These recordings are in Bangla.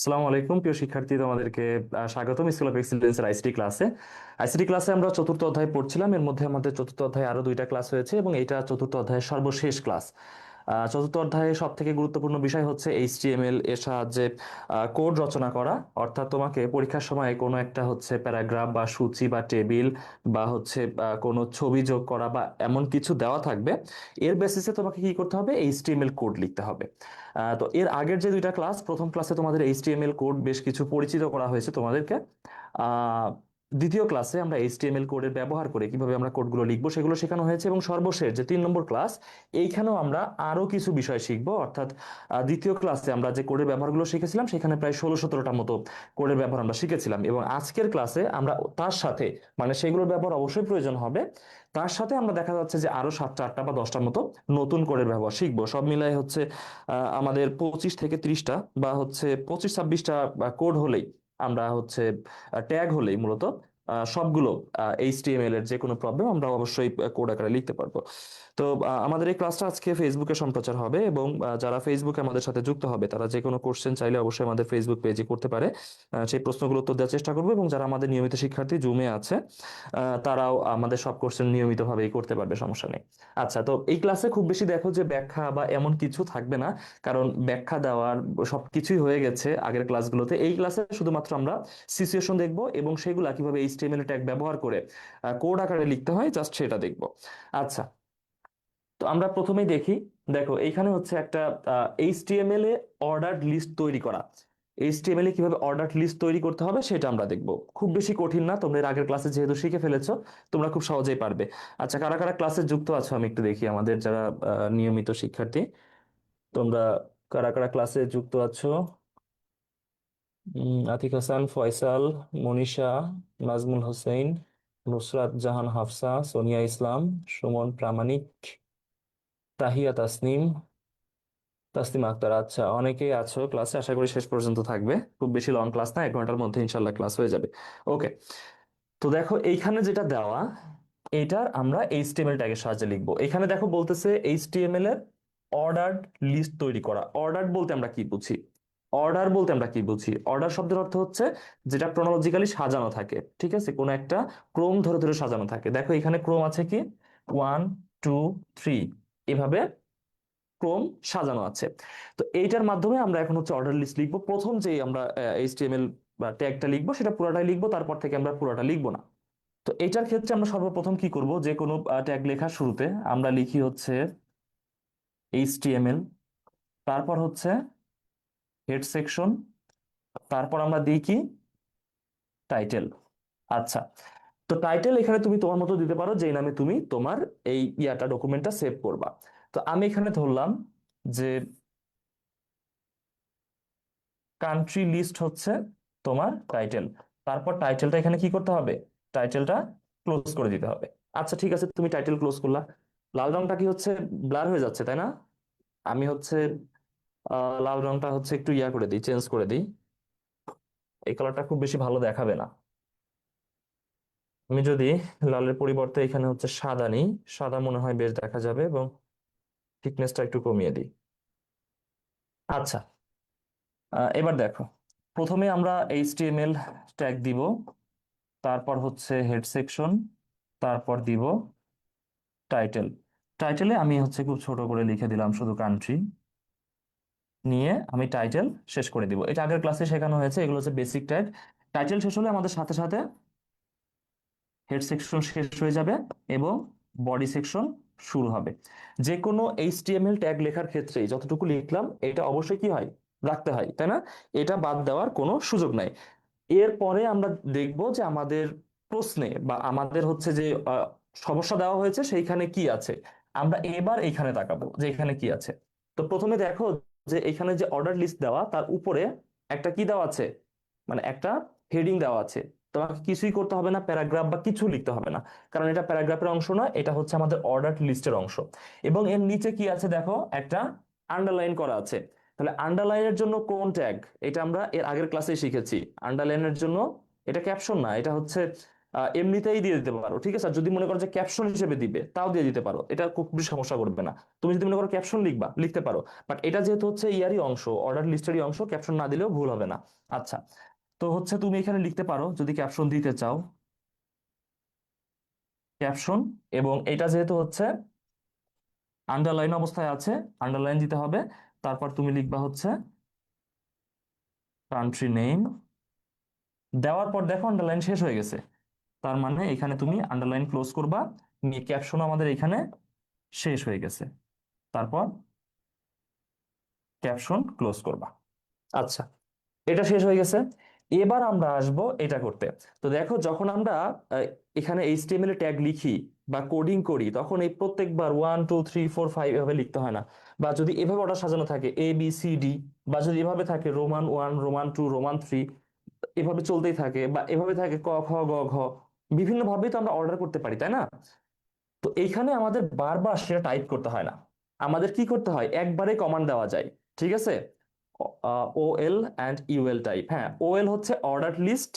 আসসালামু আলাইকুম প্রিয় শিক্ষার্থী, তোমাদেরকে স্বাগতম স্কুল অফ এক্সিলেন্সের আইসিটি ক্লাসে। আইসিটি ক্লাসে আমরা চতুর্থ অধ্যায় পড়ছিলাম। এর মধ্যে আমাদের চতুর্থ অধ্যায়ে আরো দুইটা ক্লাস হয়েছে এবং এইটা চতুর্থ অধ্যায়ের সর্বশেষ ক্লাস। চতুর্থ অধ্যায়ে সব থেকে গুরুত্বপূর্ণ বিষয় হচ্ছে এইচটিএমএল এর সাহায্যে কোড রচনা করা। অর্থাৎ তোমাকে পরীক্ষার সময় কোনো একটা হচ্ছে প্যারাগ্রাফ বা সূচি বা টেবিল বা হচ্ছে কোনো ছবি যোগ করা বা এমন কিছু দেওয়া থাকবে, এর বেসিসে তোমাকে কি করতে হবে, এইচটিএমএল কোড লিখতে হবে। তো এর আগের যে দুইটা ক্লাস, প্রথম ক্লাসে তোমাদের এইচটিএমএল কোড বেশ কিছু পরিচিত করা হয়েছে তোমাদেরকে। আহ, দ্বিতীয় ক্লাসে আমরা এইচটিএমএল কোডের ব্যবহার করে কিভাবে আমরা কোডগুলো লিখবো সেগুলো শেখানো হয়েছে, এবং সর্বশেষ যে 3 নম্বর ক্লাস, এইখানেও আমরা আরো কিছু বিষয় শিখবো। অর্থাৎ দ্বিতীয় ক্লাসে আমরা যে কোডের ব্যবহারগুলো শিখেছিলাম সেখানে প্রায় 16-17টা মতো কোডের ব্যবহার আমরা শিখেছিলাম, এবং আজকের ক্লাসে আমরা তার সাথে, মানে সেগুলোর ব্যবহার অবশ্যই প্রয়োজন হবে, তার সাথে আমরা দেখা যাচ্ছে যে আরো 7টা 8টা বা 10টার মতো নতুন কোডের ব্যবহার শিখবো। সব মিলাই হচ্ছে আমাদের 25 থেকে 30টা বা হচ্ছে 25-26টা কোড হলেই আমরা হচ্ছে ট্যাগ হলেই মূলত সবগুলো এইচটিএমএল এর যে কোনো প্রবলেম আমরা অবশ্যই কোড আকারে লিখতে পারবো। তো আমাদের এই ক্লাসটা আজকে ফেসবুকে সম্প্রচার হবে, এবং যারা ফেসবুকে আমাদের সাথে যুক্ত হবে তারা যে কোনো কোশ্চেন চাইলে অবশ্যই আমাদের ফেসবুক পেজে করতে পারে। সেই প্রশ্নগুলো উত্তর দেওয়ার চেষ্টা করবো, এবং যারা আমাদের নিয়মিত শিক্ষার্থী জুমে আছে তারাও আমাদের সব কোশ্চেন নিয়মিতভাবেই করতে পারবে, সমস্যা নেই। আচ্ছা, তো এই ক্লাসে খুব বেশি দেখো যে ব্যাখ্যা বা এমন কিছু থাকবে না, কারণ ব্যাখ্যা দেওয়ার সবকিছুই হয়ে গেছে আগের ক্লাসগুলোতে। এই ক্লাসে শুধুমাত্র আমরা সিচুয়েশন দেখব, এবং সেগুলা কিভাবে এইচটিএমএল ট্যাগ ব্যবহার করে কোড আকারে লিখতে হয় জাস্ট সেটা দেখব। আচ্ছা, তো আমরা প্রথমেই দেখি। দেখো এইখানে হচ্ছে একটা এইচটিএমএল এ অর্ডার লিস্ট তৈরি করা। এইচটিএমএল এ কিভাবে অর্ডার লিস্ট তৈরি করতে হবে সেটা আমরা দেখব। খুব বেশি কঠিন না, তোমরা এর আগের ক্লাসে যেহেতু শিখে ফেলেছো, তোমরা খুব সহজেই পারবে। আচ্ছা, কারা কারা ক্লাসে যুক্ত আছো আমি একটু দেখি, আমাদের যারা নিয়মিত শিক্ষার্থী তোমরা কারা কারা ক্লাসে যুক্ত আছো। আতিক হাসান, ফয়সাল, মনীষা, নাজমুল হোসেন, নুসরাত জাহান, হাফসা, সোনিয়া ইসলাম, সুমন প্রামাণিক, তাহিয়া তাসনিম, তাসলিমা আক্তার। আচ্ছা, অনেকেই আছো ক্লাসে, আশা করি শেষ পর্যন্ত থাকবে। খুব বেশি লং ক্লাস না, 1 ঘন্টার মধ্যে ইনশাল্লাহ ক্লাস হয়ে যাবে। ওকে, তো দেখো এইখানে যেটা দেওয়া, এটার আমরা এইচটিএমএল ট্যাগের সাহায্যে লিখবো। এখানে দেখো বলতেছে এইচটিএমএল এর অর্ডার লিস্ট তৈরি করা। অর্ডার বলতে আমরা কি বুঝি? অর্ডার বলতে আমরা কি বুঝি? অর্ডার শব্দের অর্থ হচ্ছে যেটা ক্রোনোলজিক্যালি সাজানো থাকে, ঠিক আছে, কোনো একটা ক্রম ধরে ধরে সাজানো থাকে। দেখো এখানে ক্রম আছে কি, 1 2 3, এভাবে ক্রম সাজানো আছে। তো এইটার মাধ্যমে আমরা এখন হচ্ছে অর্ডার লিস্ট লিখবো। প্রথম যে আমরা এইচটিএমএল বা ট্যাগটা লিখবো সেটা পুরোটাই লিখবো, তারপর থেকে আমরা পুরোটা লিখবো না। তো এটার ক্ষেত্রে আমরা সর্বপ্রথম কি করব, যে কোনো ট্যাগ লেখার শুরুতে আমরা লিখি হচ্ছে এইচটিএমএল, তারপর হচ্ছে হেড সেকশন, তারপর আমরা দিই কি, টাইটেল। আচ্ছা, তো টাইটেল এখানে তুমি তোমার মতো দিতে পারো, যেই নামে তুমি তোমার এই ডকুমেন্টটা সেভ করবা। তো আমি এখানে ধরলাম যে কান্ট্রি লিস্ট হচ্ছে তোমার টাইটেল। তারপর টাইটেলটা এখানে কি করতে হবে, টাইটেলটা ক্লোজ করে দিতে হবে। আচ্ছা ঠিক আছে, তুমি টাইটেল ক্লোজ করলা। লাল রংটা কি হচ্ছে, ব্লার হয়ে যাচ্ছে তাই না? আমি হচ্ছে লাল রংটা হচ্ছে একটু করে দিই, চেঞ্জ করে দিই। এই কালারটা খুব বেশি ভালো দেখাবে না। আমি যদি লালের পরিবর্তে এখানে হচ্ছে সাদা নিই, সাদা মনে হয় বেশ দেখা যাবে, এবং থিকনেসটা একটু কমিয়ে দিই। আচ্ছা, এবার দেখো, প্রথমে আমরা এইচটিএমএল ট্যাগ দিব, তারপর হচ্ছে হেড সেকশন, তারপর দিব টাইটেল। টাইটেলে আমি হচ্ছে খুব ছোট করে লিখে দিলাম শুধু কান্ট্রি, নিয়ে আমি টাইটেল শেষ করে দিব। এটা আগের ক্লাসে শেখানো হয়েছে, এগুলো হচ্ছে বেসিক ট্যাগ। টাইটেল শেষ হলে আমাদের সাথে সাথে হেড সেকশন শেষ হয়ে যাবে এবং বডি সেকশন শুরু হবে। যে কোনো এইচটিএমএল ট্যাগ লেখার ক্ষেত্রেই যতটুকু লিখলাম এটা অবশ্যই কি হয়, রাখতে হয়, তাই না? এটা বাদ দেওয়ার কোনো সুযোগ নাই। এরপরে আমরা দেখব যে আমাদের প্রশ্নে বা আমাদের হচ্ছে যে সমস্যা দেওয়া হয়েছে সেইখানে কি আছে। আমরা এবার এইখানে তাকাবো যে এখানে কি আছে। তো প্রথমে দেখো যে এখানে যে অর্ডার লিস্ট দেওয়া, তার উপরে একটা কি দেওয়া আছে, মানে একটা হেডিং দেওয়া আছে। তোমাকে কিছুই করতে হবে না, প্যারাগ্রাফ বা কিছু লিখতে হবে না, কারণ এটা প্যারাগ্রাফের অংশ নয়, এটা হচ্ছে আমাদের অর্ডার লিস্টের অংশ। এবং এর নিচে কি আছে দেখো, একটা আন্ডারলাইন করা আছে। তাহলে আন্ডারলাইনের জন্য কোন ট্যাগ, এটা আমরা এর আগের ক্লাসে শিখেছি। আন্ডারলাইনের জন্য এটা ক্যাপশন না, এটা হচ্ছে এমনিতেই দিয়ে দিতে পারো, ঠিক আছে? আর যদি মনে করো যে ক্যাপশন হিসেবে দিবে তাও দিয়ে দিতে পারো, এটা খুব বেশি সমস্যা করবে না। তুমি যদি মনে করো ক্যাপশন লিখবা, লিখতে পারো। বাট এটা যেহেতু হচ্ছে ইয়ারই অংশ, অর্ডার লিস্টেরই অংশ, ক্যাপশন না দিলেও ভুল হবে না। আচ্ছা, তো হচ্ছে তুমি এখানে লিখতে পারো যদি ক্যাপশন দিতে চাও, ক্যাপশন। এবং এটা যেহেতু হচ্ছে আন্ডারলাইন অবস্থায় আছে, আন্ডারলাইন দিতে হবে। তারপর তুমি লিখবা হচ্ছে কান্ট্রি নেম। দেওয়ার পর দেখো আন্ডারলাইন শেষ হয়ে গেছে, তার মানে এখানে তুমি আন্ডারলাইন ক্লোজ করবা, নিয়ে ক্যাপশন আমাদের এখানে শেষ হয়ে গেছে। তারপর ক্যাপশন ক্লোজ করবা। আচ্ছা, এটা শেষ হয়ে গেছে। এবার আমরা আসব এটা করতে। তো দেখো, যখন আমরা আহ, এখানে এইচটিএমএল এ ট্যাগ লিখি বা কোডিং করি, তখন এই প্রত্যেকবার 1 2 3 4 5 এভাবে লিখতে হয় না। বা যদি এভাবে অর্ডার সাজানো থাকে ABCD, বা যদি এভাবে থাকে রোমান 1 রোমান 2 রোমান 3, এভাবে চলতেই থাকে, বা এভাবে থাকে ক খ গ ঘ, বিভিন্ন ভাবেই তো আমরা অর্ডার করতে পারি, তাই না? তো এইখানে আমাদের বারবার সেটা টাইপ করতে হয় না। আমাদের কি করতে হয়, একবারে কমান্ড দেওয়া যায়। ঠিক আছে, OL অ্যান্ড ইউএল টাইপ। হ্যাঁ, OL হচ্ছে অর্ডার লিস্ট,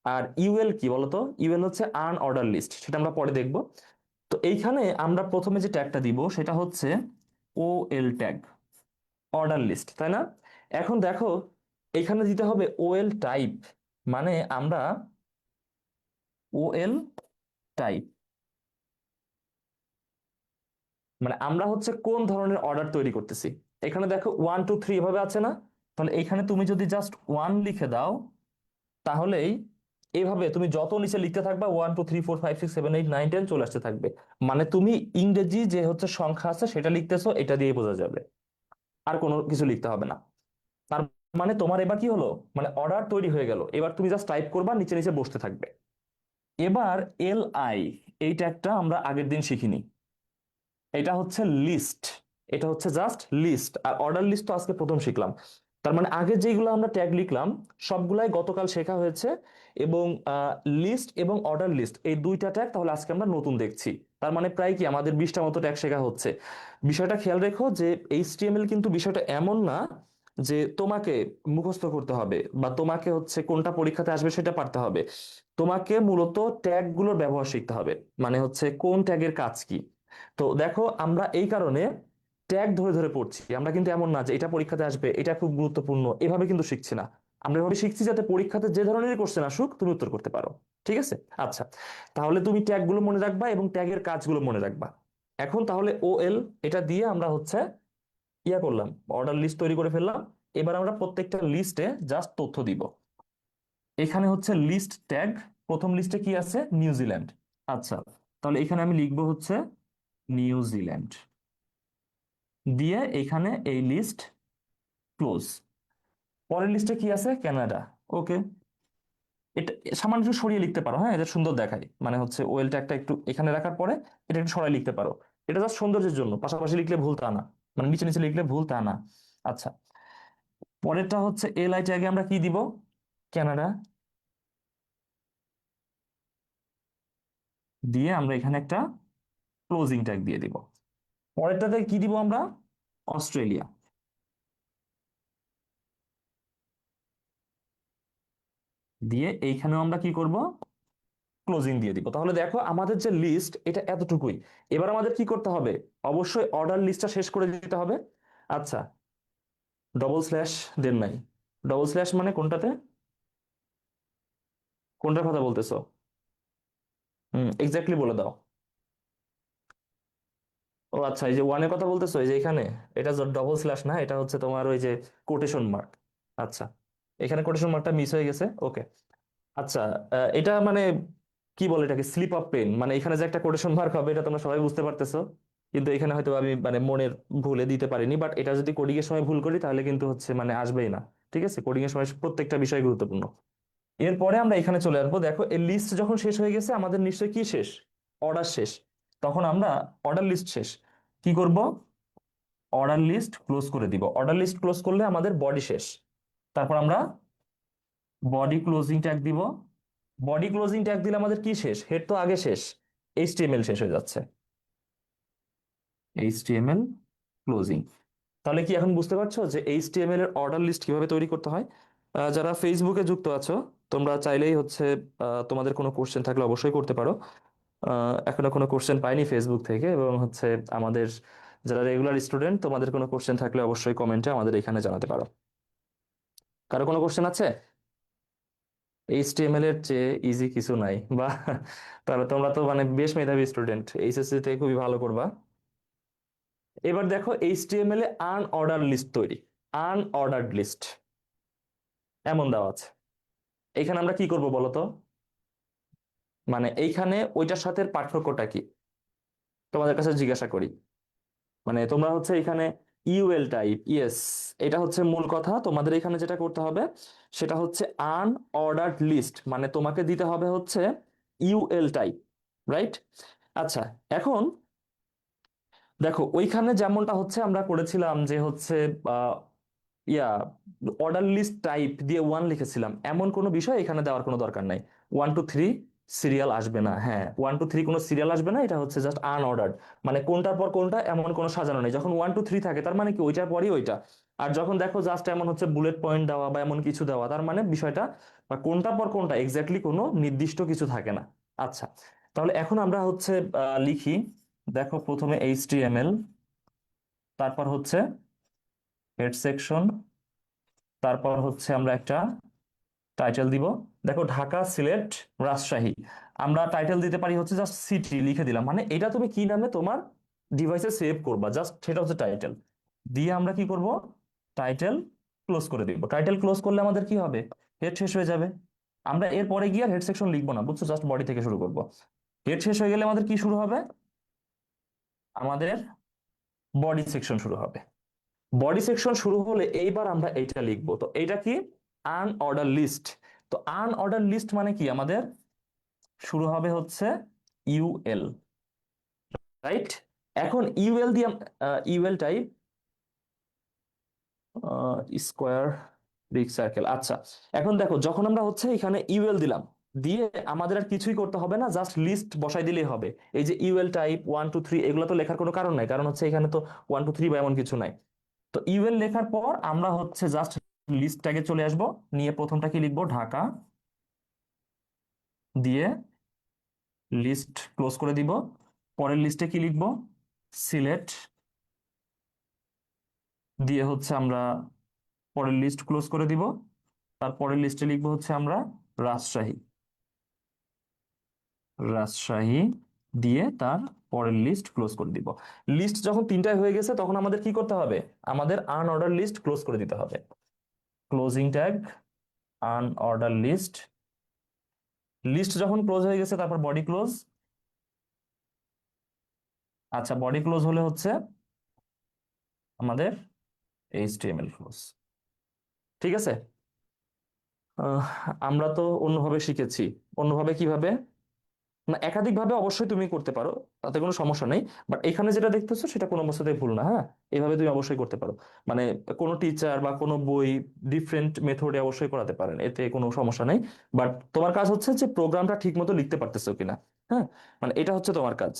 আর ইউএল কি বলতো? ইউএল হচ্ছে আন অর্ডার লিস্ট, সেটা আমরা পরে দেখব। তো এইখানে আমরা প্রথমে যে ট্যাগটা দিব সেটা হচ্ছে OL ট্যাগ, অর্ডার লিস্ট, তাই না? এখন দেখো, এখানে দিতে হবে OL টাইপ, মানে আমরা OL টাইপ, মানে আমরা হচ্ছে কোন ধরনের অর্ডার তৈরি করতেছি। এখানে দেখো 1 2 3 এভাবে আছে না? তাহলে এখানে তুমি যদি জাস্ট 1 লিখে দাও, তাহলেই এইভাবে তুমি যত নিচে লিখতে থাকবা 1 2 3 4 5 6 7 8 9 10 চলে আসতে থাকবে। মানে তুমি ইংরেজি যে হচ্ছে সংখ্যা আছে সেটা লিখতেছো, এটা দিয়ে বোঝা যাবে, আর কোনো কিছু লিখতে হবে না। তার মানে তোমার এবার কি হলো, মানে অর্ডার তৈরি হয়ে গেল। এবার তুমি জাস্ট টাইপ করবা, নিচে নিচে বসতে থাকবে। এবার LI, এই ট্যাগটা আমরা আগের দিন শিখিনি। এটা হচ্ছে লিস্ট, এটা হচ্ছে জাস্ট লিস্ট। আর অর্ডার লিস্ট তো আজকে প্রথম শিখলাম। তার মানে আগে যেগুলো আমরা ট্যাগ লিখলাম সবগুলাই গতকাল শেখা হয়েছে। এবং লিস্ট এবং অর্ডার লিস্ট এই দুইটা ট্যাগ তাহলে আজকে আমরা নতুন দেখছি। তার মানে প্রায় কি আমাদের 20টা মতো ট্যাগ শেখা হচ্ছে। বিষয়টা খেয়াল রেখো যে এইচটিএমএল কিন্তু বিষয়টা এমন না যে তোমাকে মুখস্থ করতে হবে বা তোমাকে হচ্ছে কোনটা পরীক্ষাতে আসবে সেটা পারতে হবে। তোমাকে মূলত ট্যাগ গুলোর ব্যবহার শিখতে হবে, মানে হচ্ছে কোন ট্যাগের কাজ কি। তো দেখো, আমরা এই কারণে ট্যাগ ধরে ধরে পড়ছি। আমরা কিন্তু এমন না যে এটা পরীক্ষাতে আসবে, এটা খুব গুরুত্বপূর্ণ, এভাবে কিন্তু শিখছি না। আমরা এভাবে শিখছি যাতে পরীক্ষাতে যে ধরনের কোশ্চেন আসুক তুমি উত্তর করতে পারো। ঠিক আছে? আচ্ছা, তাহলে তুমি ট্যাগ গুলো মনে রাখবা এবং ট্যাগের কাজগুলো মনে রাখবা। এখন তাহলে OL, এটা দিয়ে আমরা হচ্ছে ইয়া করলাম, অর্ডার লিস্ট তৈরি করে ফেললাম। এবার আমরা প্রত্যেকটা লিস্টে জাস্ট তথ্য দিব। এখানে হচ্ছে লিস্ট ট্যাগ, প্রথম লিস্টে কি আছে? নিউজিল্যান্ড। আচ্ছা, তাহলে এখানে আমি লিখবো হচ্ছে নিউজিল্যান্ড, দিয়ে এখানে এই লিস্ট ক্লোজ। পরের লিস্টে কি আছে? কানাডা। ওকে, এটা সামান্য একটু সরিয়ে লিখতে পারো, হ্যাঁ, এটা সুন্দর দেখায়। মানে হচ্ছে ওয়েলটা একটা একটু এখানে রাখার পরে এটা একটু সরাই লিখতে পারো। এটা জাস্ট সৌন্দর্যের জন্য, পাশাপাশি লিখলে ভুল তা না, মানে নিচে নিচে লিখলে ভুল তা না। আচ্ছা, পরেরটা হচ্ছে LI ট্যাগে আমরা কি দিব? কানাডা, দিয়ে আমরা এখানে একটা ক্লোজিং ট্যাগ দিয়ে দিব। পরেরটাতে কি দিব আমরা? অস্ট্রেলিয়া, দিয়ে এইখানেও আমরা কি করব? ক্লোজিং দিয়ে দিব। তাহলে দেখো আমাদের যে লিস্ট এটা এতটুকুই। এবার আমাদের কি করতে হবে? অবশ্যই অর্ডার লিস্টটা শেষ করে দিতে হবে। আচ্ছা, ডবল স্ল্যাশ দেন নাই? ডবল স্ল্যাশ মানে কোনটাতে, কোনটার কথা বলতেছো? এক্স্যাক্টলি বলে দাও। ও আচ্ছা, এই যে ওয়ানের কথা বলতেছো, এই যে এখানে, এটা ডবল স্ল্যাশ না, এটা হচ্ছে তোমার ওই যে কোটেশন মার্ক। আচ্ছা, এখানে কোটেশন মার্কটা মিস হয়ে গেছে। ওকে, আচ্ছা, এটা মানে কি বলে এটাকে, স্লিপ অফ পেন, মানে এখানে যে একটা কোটেশন মার্ক হবে এটা তোমরা সবাই বুঝতে পারতেছো। কিন্তু এখানে হয়তো আমি মানে মনের ভুলে দিতে পারিনি, বাট এটা যদি কোডিং এর সময় ভুল করি তাহলে কিন্তু হচ্ছে মানে আসবেই না। ঠিক আছে, কোডিং এর সময় প্রত্যেকটা বিষয় গুরুত্বপূর্ণ। এরপরে আমরা এখানে চলে আসবো। দেখো, এই লিস্ট যখন শেষ হয়ে গেছে আমাদের নিশ্চয়ই কি শেষ? অর্ডার শেষ। তখন আমরা অর্ডার লিস্ট শেষ, কি করব? অর্ডার লিস্ট ক্লোজ করে দিব। অর্ডার লিস্ট ক্লোজ করলে আমাদের বডি শেষ। তারপর আমরা বডি ক্লোজিং ট্যাগ দিব। বডি ক্লোজিং ট্যাগ দিলে আমাদের কি শেষ? হেড তো আগে শেষ, HTML শেষ হয়ে যাচ্ছে। HTML closing. তাহলে কি এখন বুঝতে পারছো যে HTML এর অর্ডার লিস্ট কিভাবে তৈরি করতে হয়? যারা ফেসবুকে যুক্ত আছো তোমরা চাইলেই হচ্ছে তোমাদের কোনো কোশ্চেন থাকলে অবশ্যই করতে পারো। এখনো কোনো কোশ্চেন পাইনি ফেসবুক থেকে, এবং হচ্ছে আমাদের যারা রেগুলার স্টুডেন্ট, তোমাদের কোনো কোশ্চেন থাকলে অবশ্যই কমেন্টে আমাদের এখানে জানাতে পারো। কারো কোনো কোশ্চেন আছে? এইচটিএমএল এর চেয়ে ইজি কিছু নাই বা তাহলে তোমরা তো মানে বেশ মেধাবী স্টুডেন্ট, এইচএসসি তে খুবই ভালো করবা। এবার দেখো এইচটিএমএল এ আনঅর্ডার লিস্ট তৈরি, আনঅর্ডার্ড লিস্ট এমন দেওয়া আছে। এখানে আমরা কি করব বলো তো? মানে এইখানে ওইটার সাথে পার্থক্যটা কি তোমাদের কাছে জিজ্ঞাসা করি। মানে তোমরা হচ্ছে এখানে ইউএল টাইপ, ইয়েস, এটা হচ্ছে মূল কথা। তোমাদের এখানে যেটা করতে হবে সেটা হচ্ছে আনঅর্ডার্ড লিস্ট, মানে তোমাকে দিতে হবে হচ্ছে ইউএল টাইপ, রাইট? আচ্ছা, এখন দেখো ওইখানে যেমনটা হচ্ছে আমরা করেছিলাম যে হচ্ছে আহ, ইয়া অর্ডার লিস্ট টাইপ দিয়ে ওয়ান লিখেছিলাম, এমন কোনো বিষয় এখানে দেওয়ার কোনো দরকার নাই। 1 2 3 সিরিয়াল আসবে না, হ্যাঁ 1 2 3 কোনো সিরিয়াল আসবে না, এটা হচ্ছে জাস্ট আনঅর্ডার্ড। মানে কোনটার পর কোনটা এমন কোনো সাজানো নেই। যখন 1 2 3 থাকে তার মানে কি ওইটার পরই ওইটা। আর যখন দেখো জাস্ট এমন হচ্ছে বুলেট পয়েন্ট দেওয়া বা এমন কিছু দেওয়া, তার মানে বিষয়টা বা কোনটার পর কোনটা এক্স্যাক্টলি কোনো নির্দিষ্ট কিছু থাকে না। আচ্ছা, তাহলে এখন আমরা হচ্ছে লিখি। দেখো প্রথমে এইচটিএমএল, তারপর হচ্ছে হেড সেকশন, তারপর হচ্ছে আমরা একটা টাইটেল দিব। দেখো ঢাকা, সিলেট, রাজশাহী, আমরা টাইটেল দিতে পারি হচ্ছে জাস্ট সিটি লিখে দিলাম, মানে এটা তুমি কি নামে তোমার ডিভাইসে সেভ করবা জাস্ট সেটা হচ্ছে টাইটেল। দিয়ে আমরা কি করব, টাইটেল ক্লোজ করে দিব। টাইটেল ক্লোজ করলে আমাদের কি হবে, হেড শেষ হয়ে যাবে। আমরা এরপরে গিয়ে হেড সেকশন লিখবো না, বুঝছো, জাস্ট বডি থেকে শুরু করব। হেড শেষ হয়ে গেলে আমাদের কি শুরু হবে, আমাদের বডি সেকশন শুরু হবে। বডি সেকশন শুরু হলে এইবার আমরা এইটা লিখবো, তো এইটা কি, আনঅর্ডার লিস্ট। তো আনঅর্ডার লিস্ট মানে কি, আমাদের শুরু হবে হচ্ছে ইউএল, রাইট? এখন ইউএল দিয়ে UL type square big circle. আচ্ছা, এখন দেখো যখন আমরা হচ্ছে এখানে ইউএল দিলাম, দিয়ে আমাদের আর কিছুই করতে হবে না, জাস্ট লিস্ট বসাই দিলেই হবে। এই যে ইউএল টাইপ 1 2 3 এগুলো তো লেখার কোনো কারণ নাই, কারণ হচ্ছে এখানে তো 1 2 3 বা এমন কিছু নাই। তো ইউএল লেখার পর আমরা হচ্ছে জাস্ট লিস্ট ট্যাগে চলে আসব, নিয়ে প্রথমটা কি লিখবো, ঢাকা, দিয়ে লিস্ট ক্লোজ করে দিব। পরের লিস্টে কি লিখবো, সিলেট, দিয়ে হচ্ছে আমরা পরের লিস্ট ক্লোজ করে দিব। তারপরের লিস্টে লিখবো হচ্ছে আমরা রাজশাহী, রাজশাহী, দিয়ে তার পরের লিস্ট ক্লোজ করে দিব। লিস্ট যখন তিনটায় হয়ে গেছে তখন আমাদের কি করতে হবে, আমাদের আনঅর্ডার লিস্ট ক্লোজ করে দিতে হবে। Closing tag unorder list. List যখন ক্লোজ হয়ে গেছে তারপর বডি ক্লোজ। আচ্ছা, বডি ক্লোজ হলে হচ্ছে আমাদের এইচটিএমএল ক্লোজ। ঠিক আছে। আহ, আমরা তো অন্যভাবে শিখেছি। অন্যভাবে কিভাবে, না একাধিকভাবে অবশ্যই তুমি করতে পারো, তাতে কোনো সমস্যা নেই। বাট এখানে যেটা দেখতেছো সেটা কোনো অবস্থাতেই ভুল না, হ্যাঁ। এভাবে তুমি অবশ্যই করতে পারো। মানে কোনো টিচার বা কোনো বই ডিফারেন্ট মেথডে অবশ্যই করাতে পারেন, এতে কোনো সমস্যা নেই। বাট তোমার কাজ হচ্ছে যে প্রোগ্রামটা ঠিক মতো লিখতে পারতেছো কিনা, হ্যাঁ, মানে এটা হচ্ছে তোমার কাজ।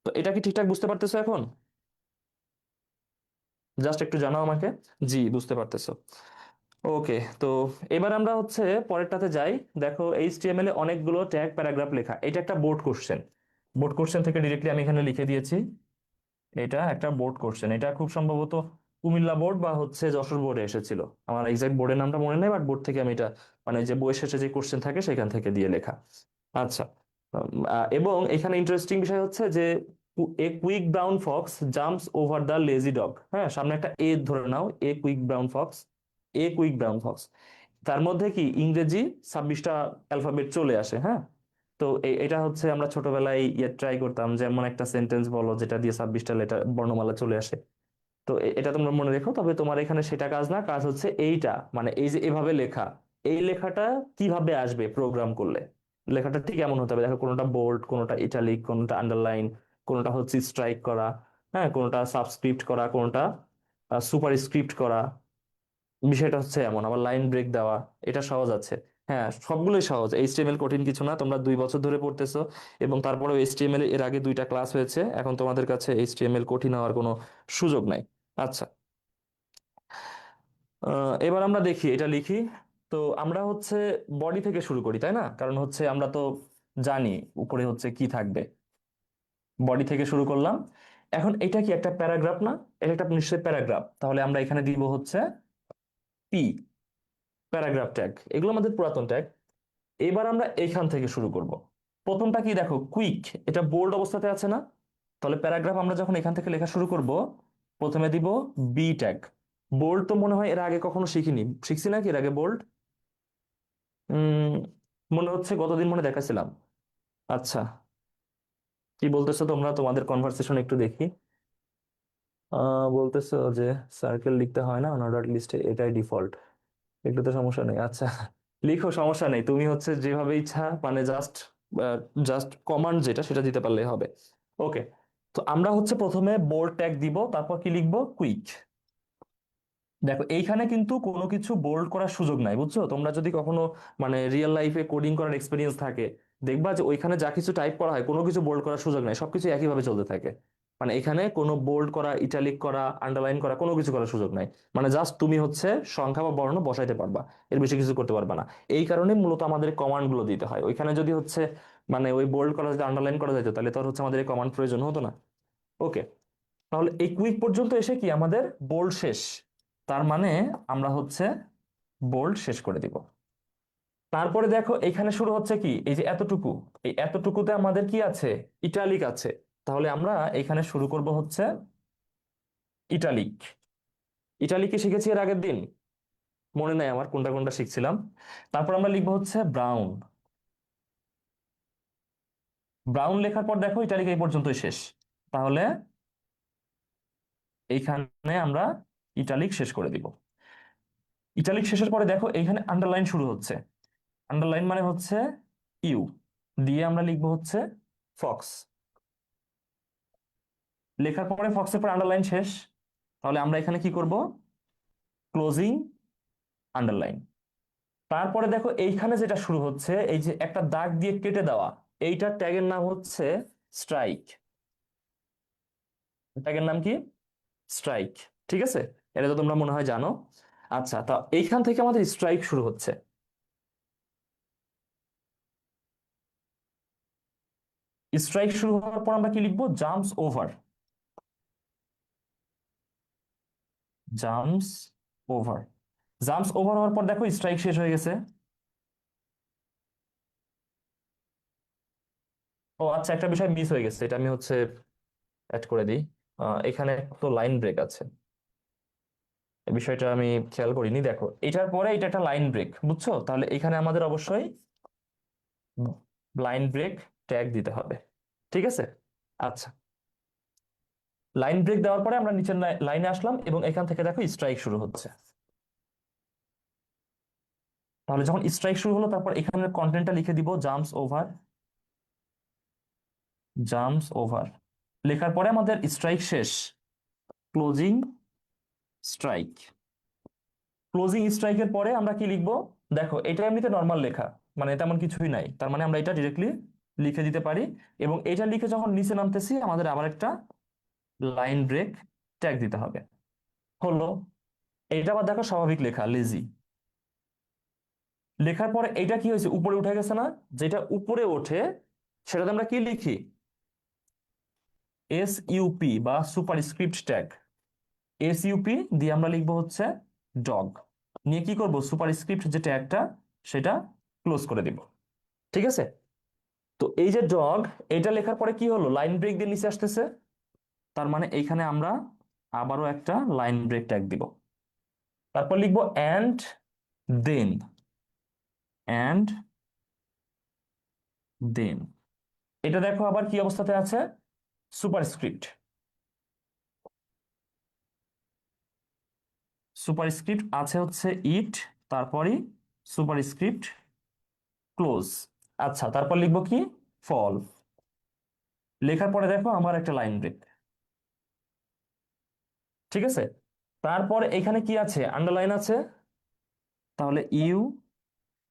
তো এটা কি ঠিকঠাক বুঝতে পারতেছো এখন? জাস্ট একটু জানাও আমাকে। জি, বুঝতে পারতেছো। ওকে, তো এবার আমরা হচ্ছে পরেরটাতে যাই। দেখো এইচটিএমএল এ অনেকগুলো ট্যাগ প্যারাগ্রাফ লেখা, এটা একটা বোর্ড কোশ্চেন। বোর্ড কোশ্চেন থেকে ডিরেক্টলি আমি এখানে লিখে দিয়েছি, এটা একটা বোর্ড কোশ্চেন। এটা খুব সম্ভবত কুমিল্লা বোর্ড বা হচ্ছে যশোর বোর্ডে এসেছিল। আমার এক্সাক্ট বোর্ডের নামটা মনে নেই, বাট বোর্ড থেকে আমি এটা মানে যে বই শেষে যে কোশ্চেন থাকে সেখান থেকে দিয়ে লেখা। আচ্ছা, এবং এখানে ইন্টারেস্টিং বিষয় হচ্ছে যে a quick brown fox jumps over the lazy dog, হ্যাঁ, সামনে একটা এ ধরে নাও, a quick brown fox, a quick brown fox, তার মধ্যে কি ইংরেজি 26টা অ্যালফাবেট চলে আসে, হ্যাঁ। তো এটা হচ্ছে আমরা ছোটবেলায় ইয়ে ট্রাই করতাম, যেমন একটা সেন্টেন্স বলো যেটা দিয়ে 26টা লেটার বর্ণমালা চলে আসে। তো এটা তোমরা মনে রেখো। তবে তোমার এখানে সেটা কাজ না, কাজ হচ্ছে এইটা, মানে এই যে এভাবে লেখা, এই লেখাটা কিভাবে আসবে প্রোগ্রাম করলে, লেখাটা ঠিক এমন হতে হবে। দেখো কোনোটা বোল্ড, কোনোটা ইটালিক, কোনোটা আন্ডারলাইন, কোনোটা হচ্ছে স্ট্রাইক করা, হ্যাঁ, কোনোটা সাবস্ক্রিপ্ট করা, কোনোটা সুপার স্ক্রিপ্ট করা। বিষয়টা হচ্ছে এমন, আবার লাইন ব্রেক দেওয়া, এটা সহজ আছে। হ্যাঁ, সবগুলোই সহজ, এইচটিএমএল কঠিন কিছু না। তোমরা 2 বছর ধরে পড়তেছো, এবং তারপরেও এইচটিএমএল এর আগে 2টা ক্লাস হয়েছে, এখন তোমাদের কাছে এইচটিএমএল কঠিন হওয়ার কোনো সুযোগ নাই। আচ্ছা, এবার আমরা দেখি, এটা লিখি। তো আমরা হচ্ছে বডি থেকে শুরু করি, তাই না? কারণ হচ্ছে আমরা তো জানি উপরে হচ্ছে কি থাকবে। বডি থেকে শুরু করলাম। এখন এটা কি একটা প্যারাগ্রাফ না? এটা একটা নিশ্চয়ই প্যারাগ্রাফ, তাহলে আমরা এখানে দিব হচ্ছে পি, প্যারাগ্রাফ ট্যাগ। এগুলো আমাদের পুরাতন ট্যাগ। এবার আমরা এইখান থেকে শুরু করব। প্রথমটা কি দেখো, কুইক, এটা বোল্ড অবস্থাতে আছে না? তাহলে প্যারাগ্রাফ আমরা যখন এখান থেকে লেখা শুরু করব, প্রথমে দিব বি ট্যাগ। বোল্ড তো মনে হয় এর আগে কখনো শিখিনি, শিখছি নাকি এর আগে বোল্ড? উম মনে হচ্ছে গতদিন মনে দেখাছিলাম। আচ্ছা, কি বলতেছো তোমরা? তোমাদের কনভারসেশন একটু দেখি। বলতেছো যে সার্কেল লিখতে হয় না অনঅর্ডার্ড লিস্টে, এটাই ডিফল্ট। একটু তো সমস্যা নেই, আচ্ছা। লিখো, সমস্যা নেই। তুমি হচ্ছে যেভাবে ইচ্ছা, মানে জাস্ট জাস্ট কমান্ড যেটা সেটা দিতে পারলেই হবে। ওকে। তো আমরা হচ্ছে প্রথমে বোল্ড ট্যাগ দিব, তারপর কি লিখবো? কুইক। দেখো এইখানে কিন্তু কোনো কিছু বোল্ড করার সুযোগ নাই, বুঝছো? তোমরা যদি কখনো মানে রিয়েল লাইফে কোডিং করার এক্সপিরিয়েন্স থাকে, দেখবা যে ওইখানে যা কিছু টাইপ করা হয় কোনো কিছু বোল্ড করার সুযোগ নাই, সবকিছু একইভাবে চলতে থাকে। মানে এখানে কোনো বোল্ড করা, ইটালিক করা, আন্ডারলাইন করা কোনো কিছু করার সুযোগ নাই। মানে জাস্ট তুমি হচ্ছে সংখ্যা বা বর্ণ বসাইতে পারবা, এর বেশি কিছু করতে পারবা না। এই কারণে মূলত আমাদের কমান্ড গুলো দিতে হয়। ওইখানে যদি হচ্ছে মানে ওই বোল্ড করা যদি আন্ডারলাইন করা যেত, তাহলে তো আর হচ্ছে আমাদের এই কমান্ড প্রয়োজন হতো না। ওকে। তাহলে এই কুইক পর্যন্ত এসে কি আমাদের বোল্ড শেষ। তার মানে আমরা হচ্ছে বোল্ড শেষ করে দিব। তারপরে দেখো এখানে শুরু হচ্ছে কি, এই যে এতটুকু, এই এতটুকুতে আমাদের কি আছে? ইটালিক আছে। তাহলে আমরা এখানে শুরু করব হচ্ছে ইটালিক। ইটালিকে শিখেছি এর আগের দিন, মনে নাই আমার কোনটা কোনটা শিখছিলাম। তারপর আমরা লিখবো হচ্ছে ব্রাউন। ব্রাউন লেখার পর দেখো ইটালিক এই পর্যন্তই শেষ। তাহলে এইখানে আমরা ইটালিক শেষ করে দিব। ইটালিক শেষের পরে দেখো এইখানে আন্ডারলাইন শুরু হচ্ছে। আন্ডারলাইন মানে হচ্ছে ইউ, দিয়ে আমরা লিখবো হচ্ছে ফক্স। লেখার পরে ফক্সের পর আন্ডারলাইন শেষ। তাহলে আমরা এখানে কি করব? Closing underline. তারপরে দেখো এইখানে যেটা শুরু হচ্ছে, এই যে একটা দাগ দিয়ে কেটে দেওয়া, এইটার ট্যাগের নাম হচ্ছে স্ট্রাইক। ট্যাগের নাম কি? স্ট্রাইক। ঠিক আছে, এটা তো তোমরা মনে হয় জানো। আচ্ছা, তা এইখান থেকে আমাদের স্ট্রাইক শুরু হচ্ছে। স্ট্রাইক শুরু হওয়ার পর আমরা কি লিখবো? Jumps over. Jumps over. Jumps over হওয়ার পর দেখো স্ট্রাইক শেষ হয়ে গেছে। ও আচ্ছা, একটা বিষয় মিস হয়ে গেছে, এটা আমি হচ্ছে অ্যাড করে দিই। এখানে তো লাইন ব্রেক আছে, এই বিষয়টা আমি খেয়াল করিনি। দেখো এটার পরে এটা একটা লাইন ব্রেক, বুঝছো? তাহলে এখানে আমাদের অবশ্যই লাইন ব্রেক ট্যাগ দিতে হবে। ঠিক আছে। আচ্ছা, লাইন ব্রেক দেওয়ার পরে আমরা নিচের লাইনে আসলাম এবং এখান থেকে দেখো স্ট্রাইক শুরু হচ্ছে। তাহলে যখন স্ট্রাইক শুরু হলো, তারপর এখানের কন্টেন্টটা লিখে দিব জাম্পস ওভার। জাম্পস ওভার লেখার পরে আমাদের স্ট্রাইক শেষ। Closing strike. ক্লোজিং স্ট্রাইকের পরে আমরা কি লিখবো? দেখো এটা এমনিতে নর্মাল লেখা, মানে তেমন কিছুই নাই, তার মানে আমরা এটা ডিরেক্টলি লিখে দিতে পারি। এবং এটা লিখে যখন নিচে নামতেছি, আমাদের আবার একটা লাইন ব্রেক ট্যাগ দিতে হবে। হলো। এটা আবার দেখো স্বাভাবিক লেখা, লেজি। লেখার পরে এটা কি হয়েছে? উপরে উঠে গেছে না? যেটা উপরে ওঠে সেটাতে আমরা কি লিখি? এস ইউপি বা সুপারস্ক্রিপ্ট ট্যাগ। এস ইউপি দিয়ে আমরা লিখবো হচ্ছে ডগ। নিয়ে কি করব? সুপারস্ক্রিপ্ট যে ট্যাগটা সেটা ক্লোজ করে দিব। ঠিক আছে। তো এই যে ডগ, এটা লেখার পরে কি হলো? লাইন ব্রেক দিয়ে নিচে আসতেছে। তার মানে এইখানে আমরা আবারও একটা লাইন ব্রেক ট্যাগ দিব। তারপর লিখবো অ্যান্ড দেন। অ্যান্ড দেন এটা দেখো আবার কি অবস্থাতে আছে? সুপারস্ক্রিপ্ট। সুপারস্ক্রিপ্ট আছে হচ্ছে ইট, তারপরই সুপারস্ক্রিপ্ট ক্লোজ। আচ্ছা, তারপর লিখবো কি? ফল। লেখার পরে দেখো আমার একটা লাইন ব্রেক। ঠিক আছে। তারপরে এখানে কি আছে? আন্ডারলাইন আছে। তাহলে ইউ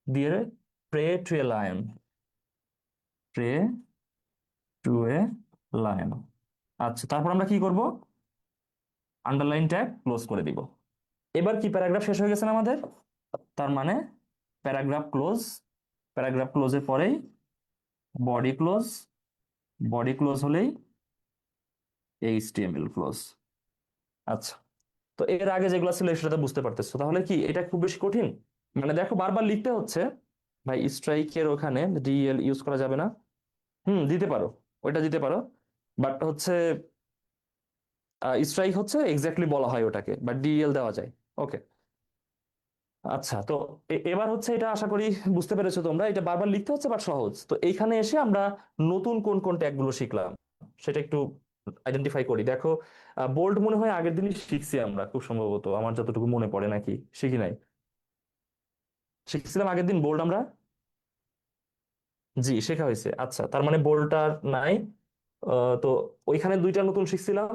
দিয়ে prey to a lion. Prey to a lion. আচ্ছা, তারপর আমরা কি করব? আন্ডারলাইন ট্যাগ ক্লোজ করে দিব। এবার কি প্যারাগ্রাফ শেষ হয়ে গেছে না আমাদের? তার মানে প্যারাগ্রাফ ক্লোজ, প্যারাগ্রাফ ক্লোজের পরেই বডি ক্লোজ, বডি ক্লোজ হলেই এইচটিএমএল ক্লোজ। আচ্ছা, তো এর আগে যেগুলো ছিল সেটা বুঝতে পারতেছো, তাহলে কি এটা খুব বেশি কঠিন? মানে দেখো বারবার লিখতে হচ্ছে। ভাই স্ট্রাইকের ওখানে ডিএল ইউজ করা যাবে না? দিতে পারো, ওইটা দিতে পারো, বাট হচ্ছে স্ট্রাইক হচ্ছে এক্স্যাক্টলি বলা হয় ওটাকে, বাট ডিএল দেওয়া যায়। ওকে। আচ্ছা, তো এবার হচ্ছে এটা আশা করি বুঝতে পেরেছো তোমরা, এটা বারবার লিখতে হচ্ছে বাট সহজ। তো এইখানে এসে আমরা নতুন কোন কোন ট্যাগগুলো শিখলাম সেটা একটু আইডেন্টিফাই করি। দেখো, বোল্ড মনে হয় আগের দিনই শিখছি আমরা, খুব সম্ভবত, আমার যতটুকু মনে পড়ে, নাকি শিখি নাই? শিখছিলাম আগের দিন বোল্ড আমরা। জি, শেখা হয়েছে। আচ্ছা, তার মানে বোল্ডটা নাই। তো ওইখানে দুইটা নতুন শিখছিলাম।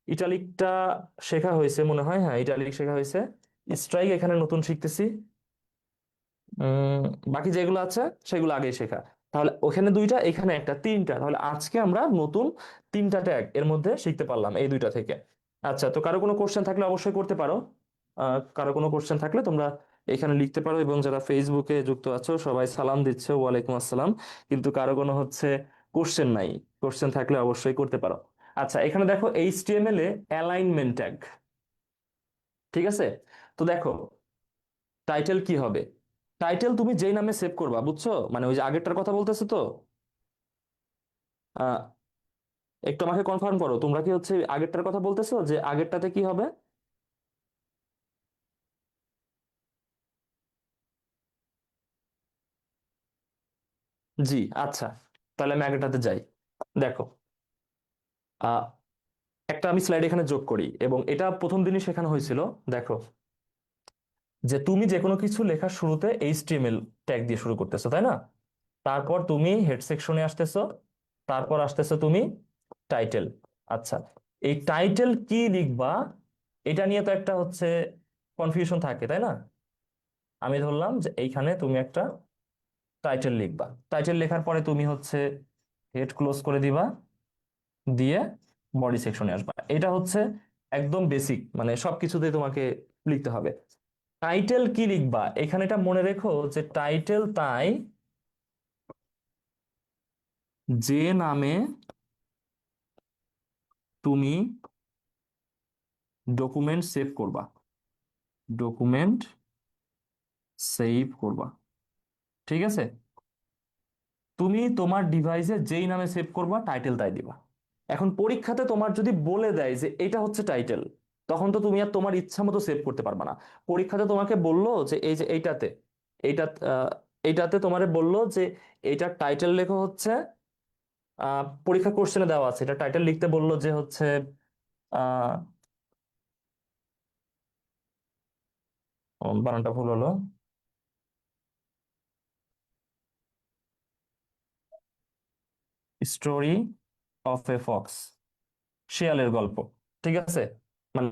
ইটালিকটা শেখা হয়েছে মনে হয়, হ্যাঁ ইটালিক শেখা হয়েছে। স্ট্রাইক এখানে নতুন শিখতেছি। উম বাকি যেগুলো আছে সেগুলো আগেই শেখা। তাহলে ওখানে দুইটা, এখানে একটা, তিনটা। তাহলে আজকে আমরা নতুন তিনটা ট্যাগ এর মধ্যে শিখতে পারলাম এই দুইটা থেকে। আচ্ছা, তো কারো কোনো কোশ্চেন থাকলে অবশ্যই করতে পারো। কারো কোনো কোশ্চেন থাকলে তোমরা এখানে লিখতে পারো, এবং যারা ফেসবুকে যুক্ত আছো সবাই সালাম দিচ্ছে, ওয়ালাইকুম আসসালাম। কিন্তু কারো কোনো হচ্ছে কোশ্চেন নাই। কোশ্চেন থাকলে অবশ্যই করতে পারো। আচ্ছা, এখানে দেখো এইচটিএমএল এ অ্যালাইনমেন্ট ট্যাগ, ঠিক আছে? তো দেখো টাইটেল কি হবে? টাইটেল তুমি যেই নামে সেভ করবা, বুঝছো? মানে ওই যে আগেরটার কথা বলতেছো তো। আহ, একটু আমাকে কনফার্ম করো, তোমরা কি হচ্ছে আগেরটার কথা বলতেছো, যে আগেরটাতে কি হবে? জি, আচ্ছা, তাহলে আমি আগেরটাতে যাই। দেখো, আহ একটা আমি স্লাইড এখানে যোগ করি, এবং এটা প্রথম দিনই শেখানো হয়েছিল। দেখো, যে তুমি যে কোনো কিছু লেখার শুরুতে এইচটিএমএল ট্যাগ দিয়ে শুরু করতেছো, তাই না? তারপর তুমি হেড সেকশনে আসতেছো, তারপর আসতেছো তুমি টাইটেল। আচ্ছা, এই টাইটেল কি লিখবা এটা নিয়ে তো একটা হচ্ছে কনফিউশন থাকে, তাই না? আমি ধরলাম যে এইখানে তুমি একটা টাইটেল লিখবা, টাইটেল লেখার পরে তুমি হচ্ছে হেড ক্লোজ করে দিবা, দিয়ে বডি সেকশনে আসবা। এটা হচ্ছে একদম বেসিক, মানে সবকিছুতেই তোমাকে লিখতে হবে। টাইটেল কি লিখবা এখানে, এটা মনে রেখো যে টাইটেল তাই যে নামে তুমি ডকুমেন্ট সেভ করবা, ডকুমেন্ট সেভ করবা, ঠিক আছে? তুমি তোমার ডিভাইসে যেই নামে সেভ করবা টাইটেল তাই দিবা। এখন পরীক্ষাতে তোমার যদি বলে দেয় যে এটা হচ্ছে টাইটেল, তখন তো তুমি আর তোমার ইচ্ছা মতো সেভ করতে পারবা না। পরীক্ষাতে তোমাকে বললো যে এই যে এইটাতে, এইটা এইটাতে তোমারে বললো যে এইটার টাইটেল লেখা হচ্ছে, পরীক্ষা কোশ্চেনে দেওয়া আছে, এটা টাইটেল লিখতে বললো যে হচ্ছে আহ বানানটা ভুল হলো, স্টোরি অফ এ ফক্স, শিয়ালের গল্প, ঠিক আছে? মানে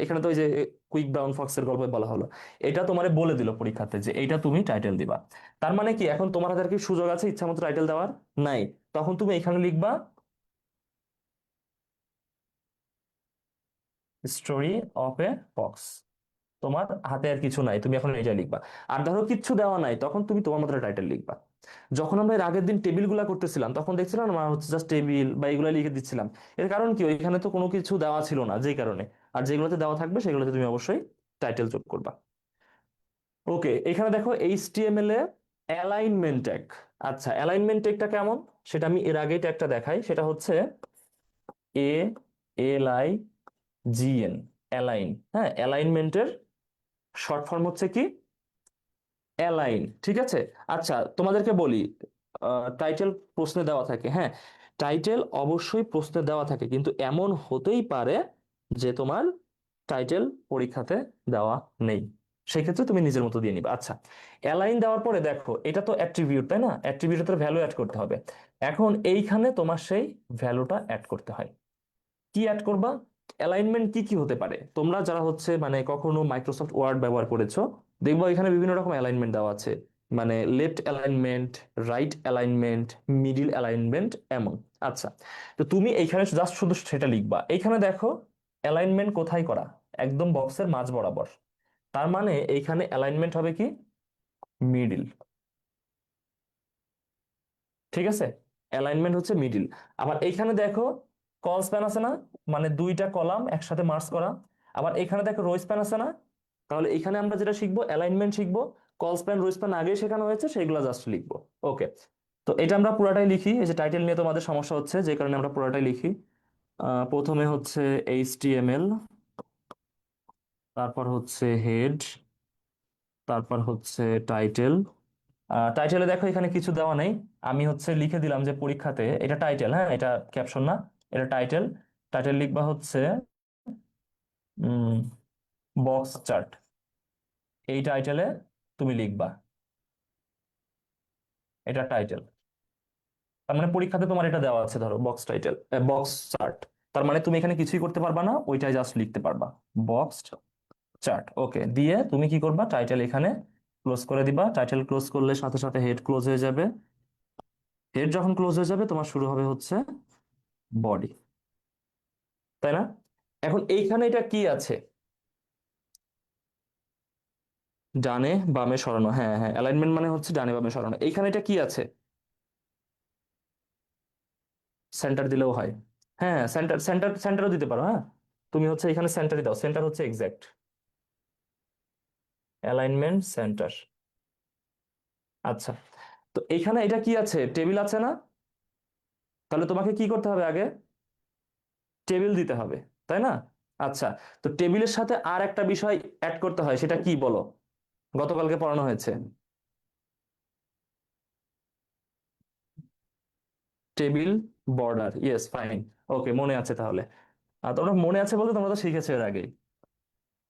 এখানে তো ওই যে কুইক ব্রাউন ফক্সের গল্প বলা হলো। এটা তোমারে বলে দিল পরীক্ষাতে যে এইটা তুমি টাইটেল দিবা। তার মানে কি এখন তোমার হাতে আর কি সুযোগ আছে ইচ্ছা মতো টাইটেল দেওয়ার? নাই। তখন তুমি এখানে লিখবা স্টোরি অফ এ ফক্স। তোমার হাতে আর কিছু নাই, তুমি এখন এটা লিখবা। আর ধরো কিচ্ছু দেওয়া নাই, তখন তুমি তোমার মতো টাইটেল লিখবা। যখন আমরা এর আগের দিন টেবিল গুলা করতেছিলাম, তখন দেখছিলাম আমরা হচ্ছে জাস্ট টেবিল বা এগুলা লিখে দিচ্ছিলাম। এর কারণ কি, ওইখানে তো কোনো কিছু দেওয়া ছিল না, যেই কারণে। আর যেগুলোতে দেওয়া থাকবে সেগুলোতে তুমি অবশ্যই টাইটেল যোগ করবা। ওকে, এখানে দেখো এইচটিএমএল এ অ্যালাইনমেন্ট ট্যাগ। আচ্ছা, অ্যালাইনমেন্ট ট্যাগটা কেমন সেটা আমি এর আগেই ট্যাগটা দেখাই, সেটা হচ্ছে A L I G N, align. হ্যাঁ, অ্যালাইনমেন্টের শর্ট ফর্ম হচ্ছে কি অ্যালাইন, ঠিক আছে? আচ্ছা, তোমাদেরকে বলি, টাইটেল প্রশ্নে দেওয়া থাকে, হ্যাঁ, টাইটেল অবশ্যই প্রশ্নে দেওয়া থাকে, কিন্তু এমন হতেই পারে যে তোমার টাইটেল পরীক্ষাতে দেওয়া নেই। সেক্ষেত্রে তুমি নিজের মতো দিয়ে নিবে। আচ্ছা, অ্যালাইন দেওয়ার পরে দেখো এটা তো অ্যাট্রিবিউট, তাই না? অ্যাট্রিবিউটের ভ্যালু অ্যাড করতে হবে। এখন এইখানে তোমার সেই ভ্যালুটা অ্যাড করতে হয়। কি অ্যাড করবা? অ্যালাইনমেন্ট কি কি হতে পারে, তোমরা যারা হচ্ছে মানে কখনো মাইক্রোসফট ওয়ার্ড ব্যবহার করেছো, দেখবো এখানে বিভিন্ন রকম অ্যালাইনমেন্ট দেওয়া আছে। মানে left alignment, right alignment, middle alignment, এমন। আচ্ছা, তো তুমি এইখানে জাস্ট শুধু সেটা লিখবা। এইখানে দেখো অ্যালাইনমেন্ট কোথায় করা, একদম বক্সের মাঝ বরাবর। তার মানে এইখানে অ্যালাইনমেন্ট হবে কি মিডিল। ঠিক আছে, অ্যালাইনমেন্ট হচ্ছে মিডিল। আবার এইখানে দেখো কল স্প্যান আছে না, মানে দুইটা কলাম একসাথে মার্জ করা। আবার এখানে দেখো রো স্প্যান আছে না, তাহলে এখানে আমরা যেটা শিখবো অ্যালাইনমেন্ট শিখবো। কল স্প্যান রো স্প্যান আগেই শেখানো হয়েছে, সেগুলো জাস্ট লিখবো। ওকে, তো এটা আমরা পুরাটাই লিখি। এই যে টাইটেল নিয়ে তোমাদের সমস্যা হচ্ছে, যে কারণে আমরা পুরাটাই লিখি। প্রথমে হচ্ছে এইচটিএমএল, তারপর হচ্ছে হেড, তারপর হচ্ছে টাইটেল। টাইটেলে দেখো এখানে কিছু দেওয়া নেই, আমি হচ্ছে লিখে দিলাম যে পরীক্ষাতে এটা টাইটেল, হ্যাঁ এটা ক্যাপশন না, এটা টাইটেল। টাইটেল লিখবা হচ্ছে বক্স চার্ট, এই টাইটেলে তুমি লিখবা, এটা টাইটেল। তার মানে পরীক্ষাতে তোমার এটা দেওয়া আছে, ধরো বক্স টাইটেল, বক্স চার্ট। তার মানে তুমি এখানে কিছুই করতে পারবা না, ওইটাই জাস্ট লিখতে পারবা, বক্স চার্ট। ওকে, দিয়ে তুমি কি করবা, টাইটেল এখানে ক্লোজ করে দিবা। টাইটেল ক্লোজ করলে সাথে সাথে হেড ক্লোজ হয়ে যাবে। হেড যখন ক্লোজ হয়ে যাবে তোমার শুরু হবে হচ্ছে বডি, তাই না? এখন এইখানে এটা কি আছে, ডানে বামে সরানো, হ্যাঁ হ্যাঁ, অ্যালাইনমেন্ট মানে হচ্ছে ডানে বামে সরানো। এইখানে এটা কি আছে, সেন্টার দিলেও হয়। হ্যাঁ, সেন্টার সেন্টার সেন্টারও দিতে পারো, হ্যাঁ। তুমি হচ্ছে এখানে সেন্টারই দাও, সেন্টার হচ্ছে এক্সাক্ট, অ্যালাইনমেন্ট সেন্টার। আচ্ছা, তো এইখানে এটা কি আছে, টেবিল আছে না? তাহলে তোমাকে কি করতে হবে আগে, টেবিল দিতে হবে, তাই না? আচ্ছা, তো টেবিলের সাথে আর একটা বিষয় অ্যাড করতে হয়, সেটা কি বলো? গতকালকে পড়ানো হয়েছে, টেবিল বর্ডার, ইয়েস ফাইন। ওকে, মনে আছে তাহলে। তোমরা মনে আছে বলতে তোমরা তো শিখেছো এর আগেই।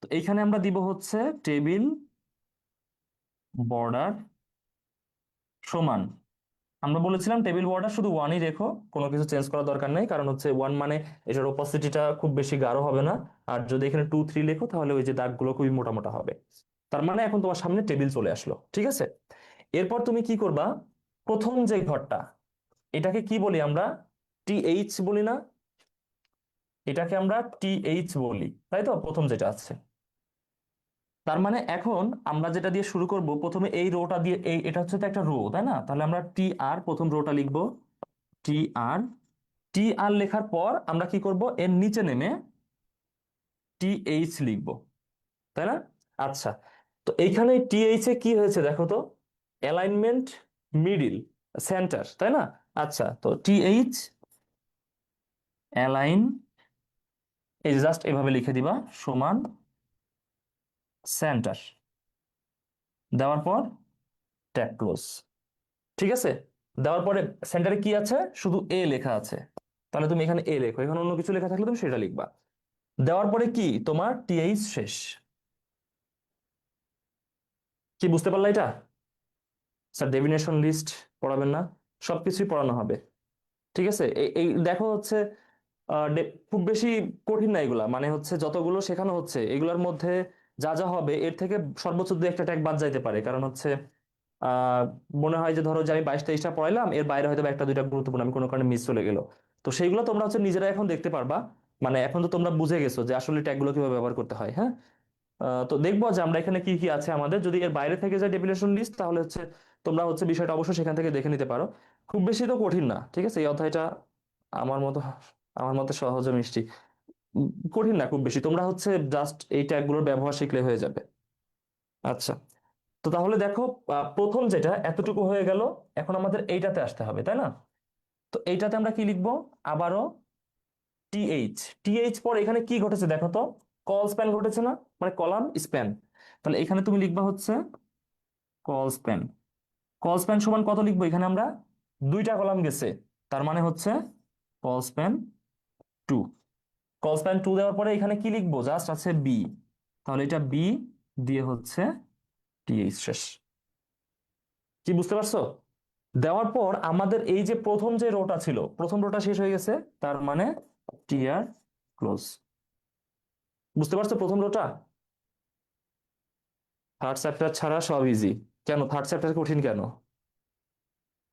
তো এইখানে আমরা দিব হচ্ছে টেবিল বর্ডার সমান, আমরা বলেছিলাম টেবিল বর্ডার শুধু ওয়ানই রেখো, কোনো কিছু চেঞ্জ করার দরকার নেই, কারণ হচ্ছে ওয়ান মানে এটার ওপাসিটিটা খুব বেশি গাঢ় হবে না। আর যদি এখানে 2 3 লেখো তাহলে ওই যে দাগগুলো খুবই মোটা মোটা হবে। তার মানে এখন তোমার সামনে টেবিল চলে আসলো, ঠিক আছে। এরপর তুমি কি করবা, প্রথম যে ঘরটা, এটাকে কি বলি আমরা, টিএইচ বলি না? এটাকে আমরা টিএইচ বলি, তাই তো, প্রথম যেটা আছে। তার মানে এখন আমরা যেটা দিয়ে শুরু করব, প্রথমে এই রোটা দিয়ে, এই এটা হচ্ছে তো একটা রো, তাই না? তাহলে আমরা টি আর প্রথম রোটা লিখবো, টি আর। টি আর লেখার পর আমরা কি করব, এর নিচে নেমে টি এইচ লিখবো, তাই না? আচ্ছা, তো এইখানে টি এইচ এ কি হয়েছে দেখো তো, অ্যালাইনমেন্ট মিডিল সেন্টার, তাই না? আচ্ছা, তো টি এইচ অ্যালাইন, এই জাস্ট এভাবে লিখে দিবা, সমান সেন্টার, দেওয়ার পর ট্যাগ ক্লোজ। ঠিক আছে, দেওয়ার পরে সেন্টারে কি আছে, শুধু এ লেখা আছে, তাহলে তুমি এখানে এ লেখো, এখানে অন্য কিছু লেখা থাকলে তুমি সেটা লিখবা। দেওয়ার পরে কি তোমার টিএইচ শেষ। কি বুঝতে পারলা এটা? স্যার ডেফিনেশন লিস্ট পড়াবেন না? সবকিছুই পড়ানো হবে, ঠিক আছে। এই এই দেখো হচ্ছে খুব বেশি কঠিন না এগুলা, মানে হচ্ছে যতগুলো শেখানো হচ্ছে এগুলোর মধ্যে যা যা হবে এর থেকে সর্বোচ্চ দু একটা ট্যাগ বাদ যাইতে পারে, কারণ হচ্ছে আহ মনে হয় যে ধরো যে আমি 22 23টা পড়াইলাম, এর বাইরে হয়তো বা একটা দুইটা গুরুত্বপূর্ণ আমি কোনো কারণে মিস চলে গেল। তো সেইগুলো তোমরা হচ্ছে নিজেরা এখন দেখতে পারবা, মানে এখন তো তোমরা বুঝে গেছো যে আসলে ট্যাগগুলো কিভাবে ব্যবহার করতে হয়, হ্যাঁ। তো দেখবো যে আমরা এখানে কি কি আছে আমাদের, যদি এর বাইরে থেকে যায় ডেফিনেশন লিস্ট, তাহলে হচ্ছে তোমরা হচ্ছে বিষয়টা অবশ্যই সেখান থেকে দেখে নিতে পারো। খুব বেশি তো কঠিন না, ঠিক আছে, এই অধ্যায়টা আমার মতো, আমার মতে সহজ ও মিষ্টি। কঠিন না খুব বেশি, তোমরা হচ্ছে জাস্ট এই ট্যাগগুলোর ব্যবহার শিখলে হয়ে যাবে। আচ্ছা, তো তাহলে দেখো, প্রথম যেটা এতটুকু হয়ে গেল, এখন আমাদের এইটাতে আসতে হবে, তাই না? তো এইটাতে আমরা কি লিখবো, আবারও টিএইচ। টিএইচ পর এখানে কি ঘটেছে দেখো তো, কল স্প্যান ঘটেছে না, মানে কলাম স্প্যান। তাহলে এখানে তুমি লিখবা হচ্ছে কল স্প্যান। কল স্প্যান সমান কত লিখবো, এখানে আমরা দুইটা কলাম গেছে, তার মানে হচ্ছে কল স্প্যান 2। কল স্প্যান 2 দেওয়ার পরে এখানে কি লিখবো, জাস্ট আছে বি, তাহলে এটা বি দিয়ে হচ্ছে টিএইচ শেষ। কি বুঝতে পারছো? দেওয়ার পর আমাদের এই যে প্রথম যে রোটা ছিল, প্রথম রোটা শেষ হয়ে গেছে, তার মানে টিআর ক্লোজ। বুঝতে পারছো প্রথম রোটা? থার্ড চ্যাপ্টার ছাড়া সব ইজি। কেন থার্ড চ্যাপ্টার কঠিন কেন?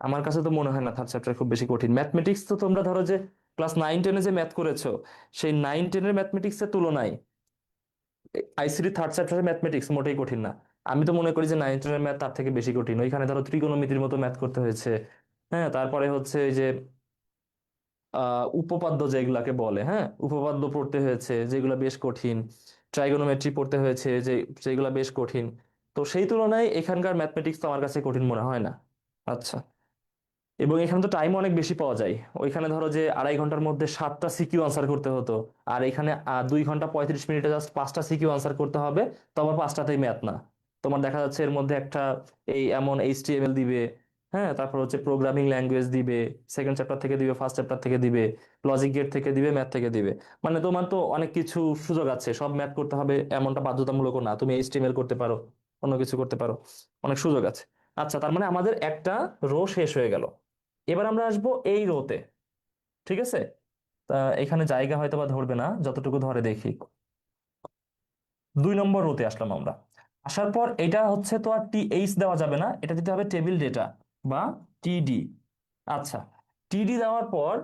আমার কাছে তো মনে হয় না থার্ড চ্যাপ্টার খুব বেশি কঠিন। ম্যাথমেটিক্স তো তোমরা ধরো যে ক্লাস 9 10-এ যে ম্যাথ করেছো, সেই 9 10-এর ম্যাথমেটিক্স এর তুলনায় আইসিটি থার্ড চ্যাপ্টারের ম্যাথমেটিক্স মোটেই কঠিন না। আমি তো মনে করি যে 9 10 ম্যাথ তার থেকে বেশি কঠিন। ওইখানে ধরো ত্রিকোণমিতির মতো ম্যাথ করতে হয়েছে। হ্যাঁ, তারপরে হচ্ছে এই যে উপপাদ্য যেগুলাকে বলে, হ্যাঁ, উপপাদ্য পড়তে হয়েছে যেগুলো বেশ কঠিন। ট্রাইগোনোমেট্রি পড়তে হয়েছে যেগুলো বেশ কঠিন। তো সেই তুলনায় এখানকার ম্যাথমেটিক্স তো আমার কাছে কঠিন মনে হয় না। আচ্ছা। এবং এখানে তো টাইম অনেক বেশি পাওয়া যায়। ওইখানে ধরো যে 2.5 ঘন্টার মধ্যে 7টা সিকিউ আনসার করতে হতো, আর এখানে 2 ঘন্টা 35 মিনিটে জাস্ট 5টা সিকিউ আনসার করতে হবে। তো আবার 5টাতেই ম্যাথ না, তোমার দেখা যাচ্ছে এর মধ্যে একটা এই এমন এইচটিএমএল দিবে, হ্যাঁ, তারপর হচ্ছে প্রোগ্রামিং ল্যাঙ্গুয়েজ দিবে, সেকেন্ড চ্যাপ্টার থেকে দিবে, ফার্স্ট চ্যাপ্টার থেকে দিবে, লজিক গেট থেকে দিবে, ম্যাথ থেকে দিবে। মানে তোমার তো অনেক কিছু সুযোগ আছে, সব ম্যাথ করতে হবে এমনটা বাধ্যতামূলক না, তুমি এইচটিএমএল করতে পারো, অন্য কিছু করতে পারো, অনেক সুযোগ আছে। আচ্ছা, তার মানে আমাদের একটা রো শেষ হয়ে গেল। এবার আমরা আসবো এই রোতে। ঠিক আছে। তা এখানে জায়গা হয়তো বা ধরবে না, যতটুকু ধরে দেখি। 2 নম্বর রোতে আসলাম আমরা। আসার পর এটা হচ্ছে তো আর টিএইচ দেওয়া যাবে না, এটা দিতে হবে টেবিল ডেটা বা টিডি। আচ্ছা, টিডি দেওয়ার পর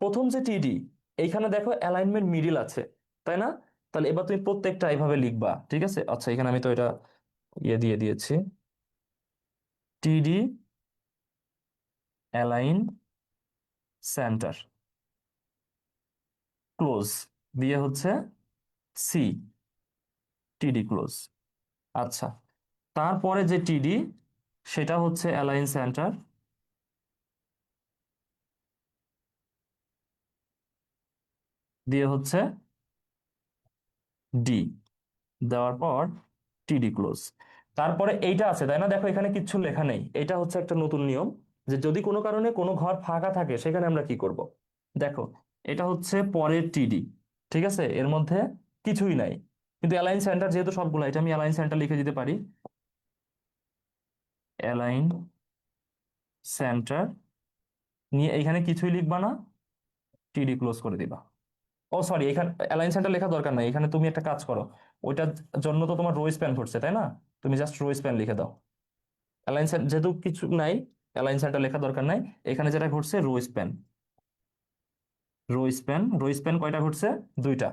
প্রথম যে টিডি, এইখানে দেখো অ্যালাইনমেন্ট মিডিল আছে, তাই না? তাহলে এবার তুমি প্রত্যেকটা এইভাবে লিখবা, ঠিক আছে? আচ্ছা, এখানে আমি তো এটা ইয়ে দিয়ে দিয়েছি, টিডি অ্যালাইন সেন্টার ক্লোজ দিয়ে হচ্ছে সি, টিডি ক্লোজ। আচ্ছা, তারপরে যে টিডি, সেটা হচ্ছে অ্যালাইন সেন্টার দিয়ে হচ্ছে ডি, দেওয়ার পর টিডি ক্লোজ। তারপরে এইটা আছে, তাই না? দেখো এখানে কিচ্ছু লেখা নেই, এটা হচ্ছে একটা নতুন নিয়ম, যে যদি কোনো কারণে কোনো ঘর ফাঁকা থাকে সেখানে আমরা কি করব। দেখো, এটা হচ্ছে পরের টিডি, ঠিক আছে, এর মধ্যে কিছুই নাই, কিন্তু অ্যালাইন সেন্টার যেহেতু সবগুলো, এটা আমি অ্যালাইন সেন্টার লিখে দিতে পারি। অ্যালাইন সেন্টার নিয়ে এইখানে কিছুই লিখবা না, টিডি ক্লোজ করে দিবা। ও সরি, এখানে অ্যালাইন সেন্টার লেখা দরকার নাই, এখানে তুমি একটা কাজ করো, ওইটার জন্য তো তোমার রো স্প্যান ধরছে, তাই না? তুমি জাস্ট রো স্প্যান লিখে দাও। অ্যালাইন সেন্টার যেহেতু কিছু নাই, অ্যালাইন সেন্টার লেখা দরকার নাই। এখানে যেটা ঘটছে রো স্প্যান, রো স্প্যান কয়টা ঘটছে? দুইটা,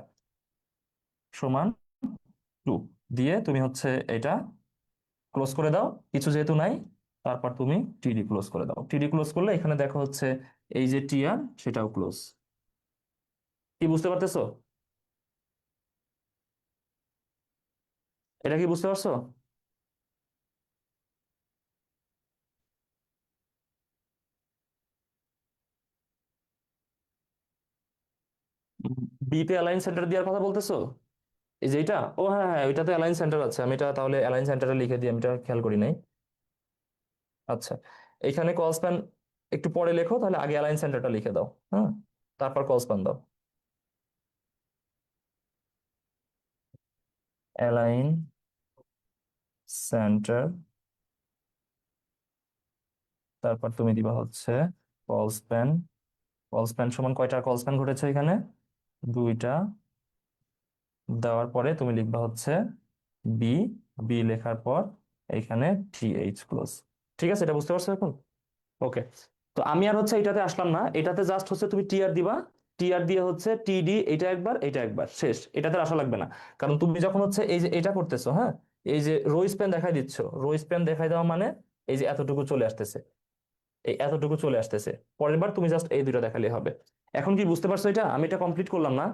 সমান 2 দিয়ে তুমি হচ্ছে এটা ক্লোজ করে দাও, কিছু যেহেতু নাই। তারপর তুমি টিডি ক্লোজ করে দাও, টিডি ক্লোজ করলে এখানে দেখো হচ্ছে এই যে টিআর, সেটাও ক্লোজ। কি বুঝতে পারতেছো? এটা কি বুঝতে পারছো? বিতে অ্যালাইন সেন্টার দেওয়ার কথা বলতেছো? এই যে এটা, ও হ্যাঁ হ্যাঁ, ওইটাতে অ্যালাইন সেন্টার আছে, আমি এটা তাহলে অ্যালাইন সেন্টারে লিখে দিই, আমি এটা খেয়াল করি নাই। আচ্ছা, এখানে কল স্প্যান একটু পরে লেখো, তাহলে আগে অ্যালাইন সেন্টারটা লিখে দাও, হ্যাঁ, তারপর কল স্প্যান দাও। অ্যালাইন সেন্টার, তারপর তুমি দিবা হচ্ছে কল স্প্যান। কল স্প্যান সমান কয়টা কল স্প্যান ঘটেছে এখানে? দুইটা। দেওয়ার পরে তুমি লিখবা হচ্ছে বি, বি লেখার পর এইখানে টিএইচ ক্লোজ। ঠিক আছে, এটা বুঝতে পারছো এখন? ওকে। তো আমি আর হচ্ছে এটাতে আসলাম না, এটাতে জাস্ট হচ্ছে তুমি টিআর দিবা, টিআর দিয়ে হচ্ছে টিডি, এটা একবার এটা একবার, শেষ, এটাতে আর আসা লাগবে না। কারণ তুমি যখন হচ্ছে এই যে এটা করতেছো, হ্যাঁ, এই যে রো স্প্যান দেখাই দিচ্ছ, রো স্প্যান দেখাই দেওয়া মানে এই যে এতটুকু চলে আসতেছে, এই এতটুকু চলে আসতেছে। পরের বার তুমি জাস্ট এই দুটো দেখালেই হবে। এখন কি বুঝতে পারছো? এটা আমি এটা কমপ্লিট করলাম না,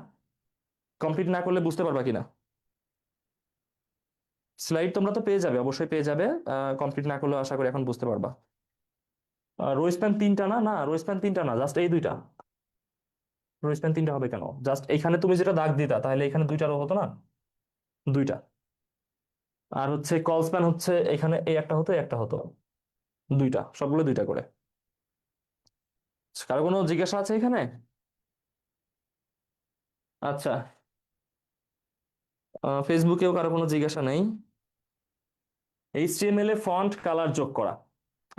কমপ্লিট না করলে বুঝতে পারবা কিনা? স্লাইড তোমরা তো পেয়ে যাবে, অবশ্যই পেয়ে যাবে। কমপ্লিট না করলে আশা করি এখন বুঝতে পারবা। রো স্প্যান তিনটা না, না রো স্প্যান তিনটা না, জাস্ট এই দুইটা। রো স্প্যান তিনটা হবে কেন? জাস্ট এখানে তুমি যেটা দাগ দিতা, তাহলে এখানে দুইটা রো হতো না, দুইটা। আর হচ্ছে কল স্প্যান হচ্ছে এখানে এই একটা হতো, এই একটা হতো, দুইটা, সবগুলো দুইটা করে। কারো কোনো জিজ্ঞাসা আছে এখানে? আচ্ছা, ফেসবুকেও কারো কোনো জিজ্ঞাসা নেই। এইচটিএমএল এ ফন্ট কালার যোগ করা।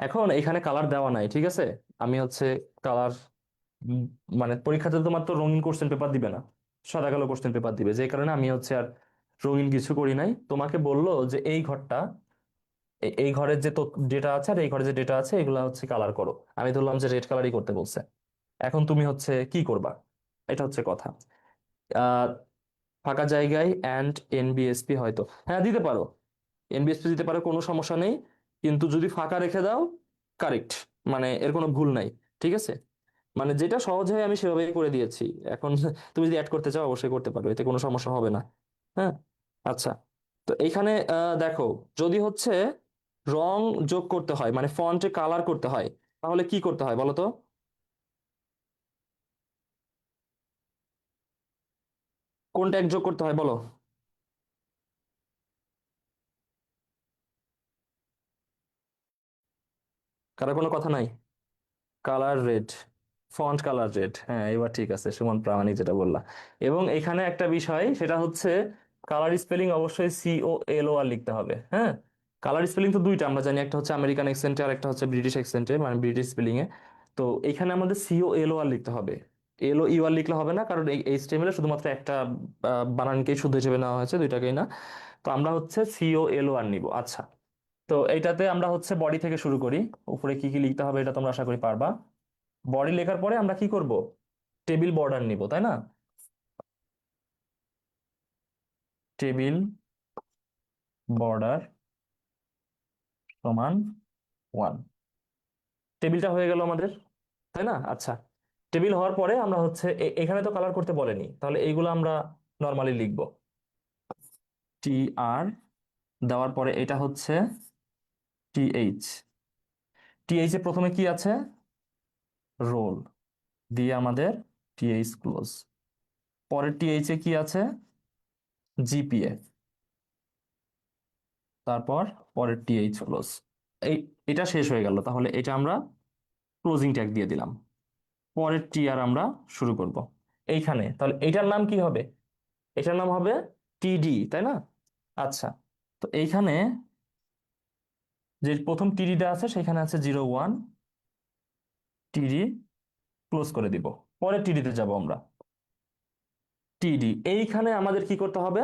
এখন এখানে কালার দেওয়া নাই, ঠিক আছে। আমি হচ্ছে কালার, মানে পরীক্ষাতে তোমার তো রঙিন কোশ্চেন পেপার দিবে না, সাদা কালো কোশ্চেন পেপার দিবে, যে কারণে আমি হচ্ছে আর রঙিন কিছু করি নাই। তোমাকে বললো যে এই ঘরটা, এই ঘরের যে ডেটা আছে আর এই ঘরে যে ডেটা আছে এগুলা হচ্ছে কালার করো, আমি ধরলাম যে রেড কালারই করতে বলছে। এখন তুমি হচ্ছে কি করবা, এটা হচ্ছে কথা। আহ ফাঁকা জায়গায় এন্ড এনবিএসপি হয়তো হ্যাঁ দিতে পারো। এনবিএসপি দিতে পারো, কোনো সমস্যা নেই, কিন্তু যদি ফাঁকা রেখে দাও কারেক্ট, মানে এর কোনো ভুল নাই। ঠিক আছে, মানে যেটা সহজ হয় আমি সেভাবেই করে দিয়েছি। এখন তুমি যদি অ্যাড করতে চাও অবশ্যই করতে পারো, এতে কোনো সমস্যা হবে না। হ্যাঁ, আচ্ছা। তো এইখানে দেখো, যদি হচ্ছে রং যোগ করতে হয়, মানে ফন্টে কালার করতে হয়, তাহলে কি করতে হয় বলো তো? কোন ট্যাগ যোগ করতে হয় বলো? কারো কোনো কথা নাই? Colour red, font colour red, হ্যাঁ এবার ঠিক আছে, সুমন প্রামাণিক যেটা বললা। এবং এখানে একটা বিষয়, সেটা হচ্ছে কালার স্পেলিং অবশ্যই COLOR লিখতে হবে। হ্যাঁ, কালার স্পেলিং তো দুইটা আমরা জানি, একটা হচ্ছে আমেরিকান অ্যাকসেন্টে আর একটা হচ্ছে ব্রিটিশ অ্যাকসেন্টে, মানে ব্রিটিশ স্পেলিং এ। তো এখানে আমাদের COLOR লিখতে হবে, LOUR লিখলে হবে না, কারণ এই HTML এ শুধুমাত্র একটা বানানকেই শুদ্ধ হিসেবে নেওয়া হয়েছে, দুইটাকেই না। তো আমরা হচ্ছে COLOR নিব। আচ্ছা, তো এইটাতে আমরা হচ্ছে বডি থেকে শুরু করি। উপরে কি কি লিখতে হবে এটা তোমরা আশা করি পারবা। বডি লেখার পরে আমরা কি করব? টেবিল বর্ডার নিব, তাই না? টেবিল বর্ডার সমান 1। টেবিলটা হয়ে গেল আমাদের, তাই না? আচ্ছা, টেবিল হওয়ার পরে আমরা হচ্ছে এখানে তো কালার করতে বলেনি, তাহলে এইগুলো আমরা নর্মালি লিখব। TR দেওয়ার পরে এটা হচ্ছে TH। TH এ প্রথমে কি আছে? রোল, দিয়ে আমাদের TH ক্লোজ। পরের TH এ কি আছে? GPA। তারপর পরের TH ক্লোজ। এই, এটা শেষ হয়ে গেল, তাহলে এটা আমরা ক্লোজিং ট্যাগ দিয়ে দিলাম। পরের টিআর আমরা শুরু করব এইখানে, তাহলে এইটার নাম কি হবে? এটার নাম হবে TD, তাই না? আচ্ছা, তো এইখানে যে প্রথম টিডিটা আছে সেখানে আছে 01, TD ক্লোজ করে দিব। পরের টিডিতে যাব আমরা, TD। এইখানে আমাদের কি করতে হবে?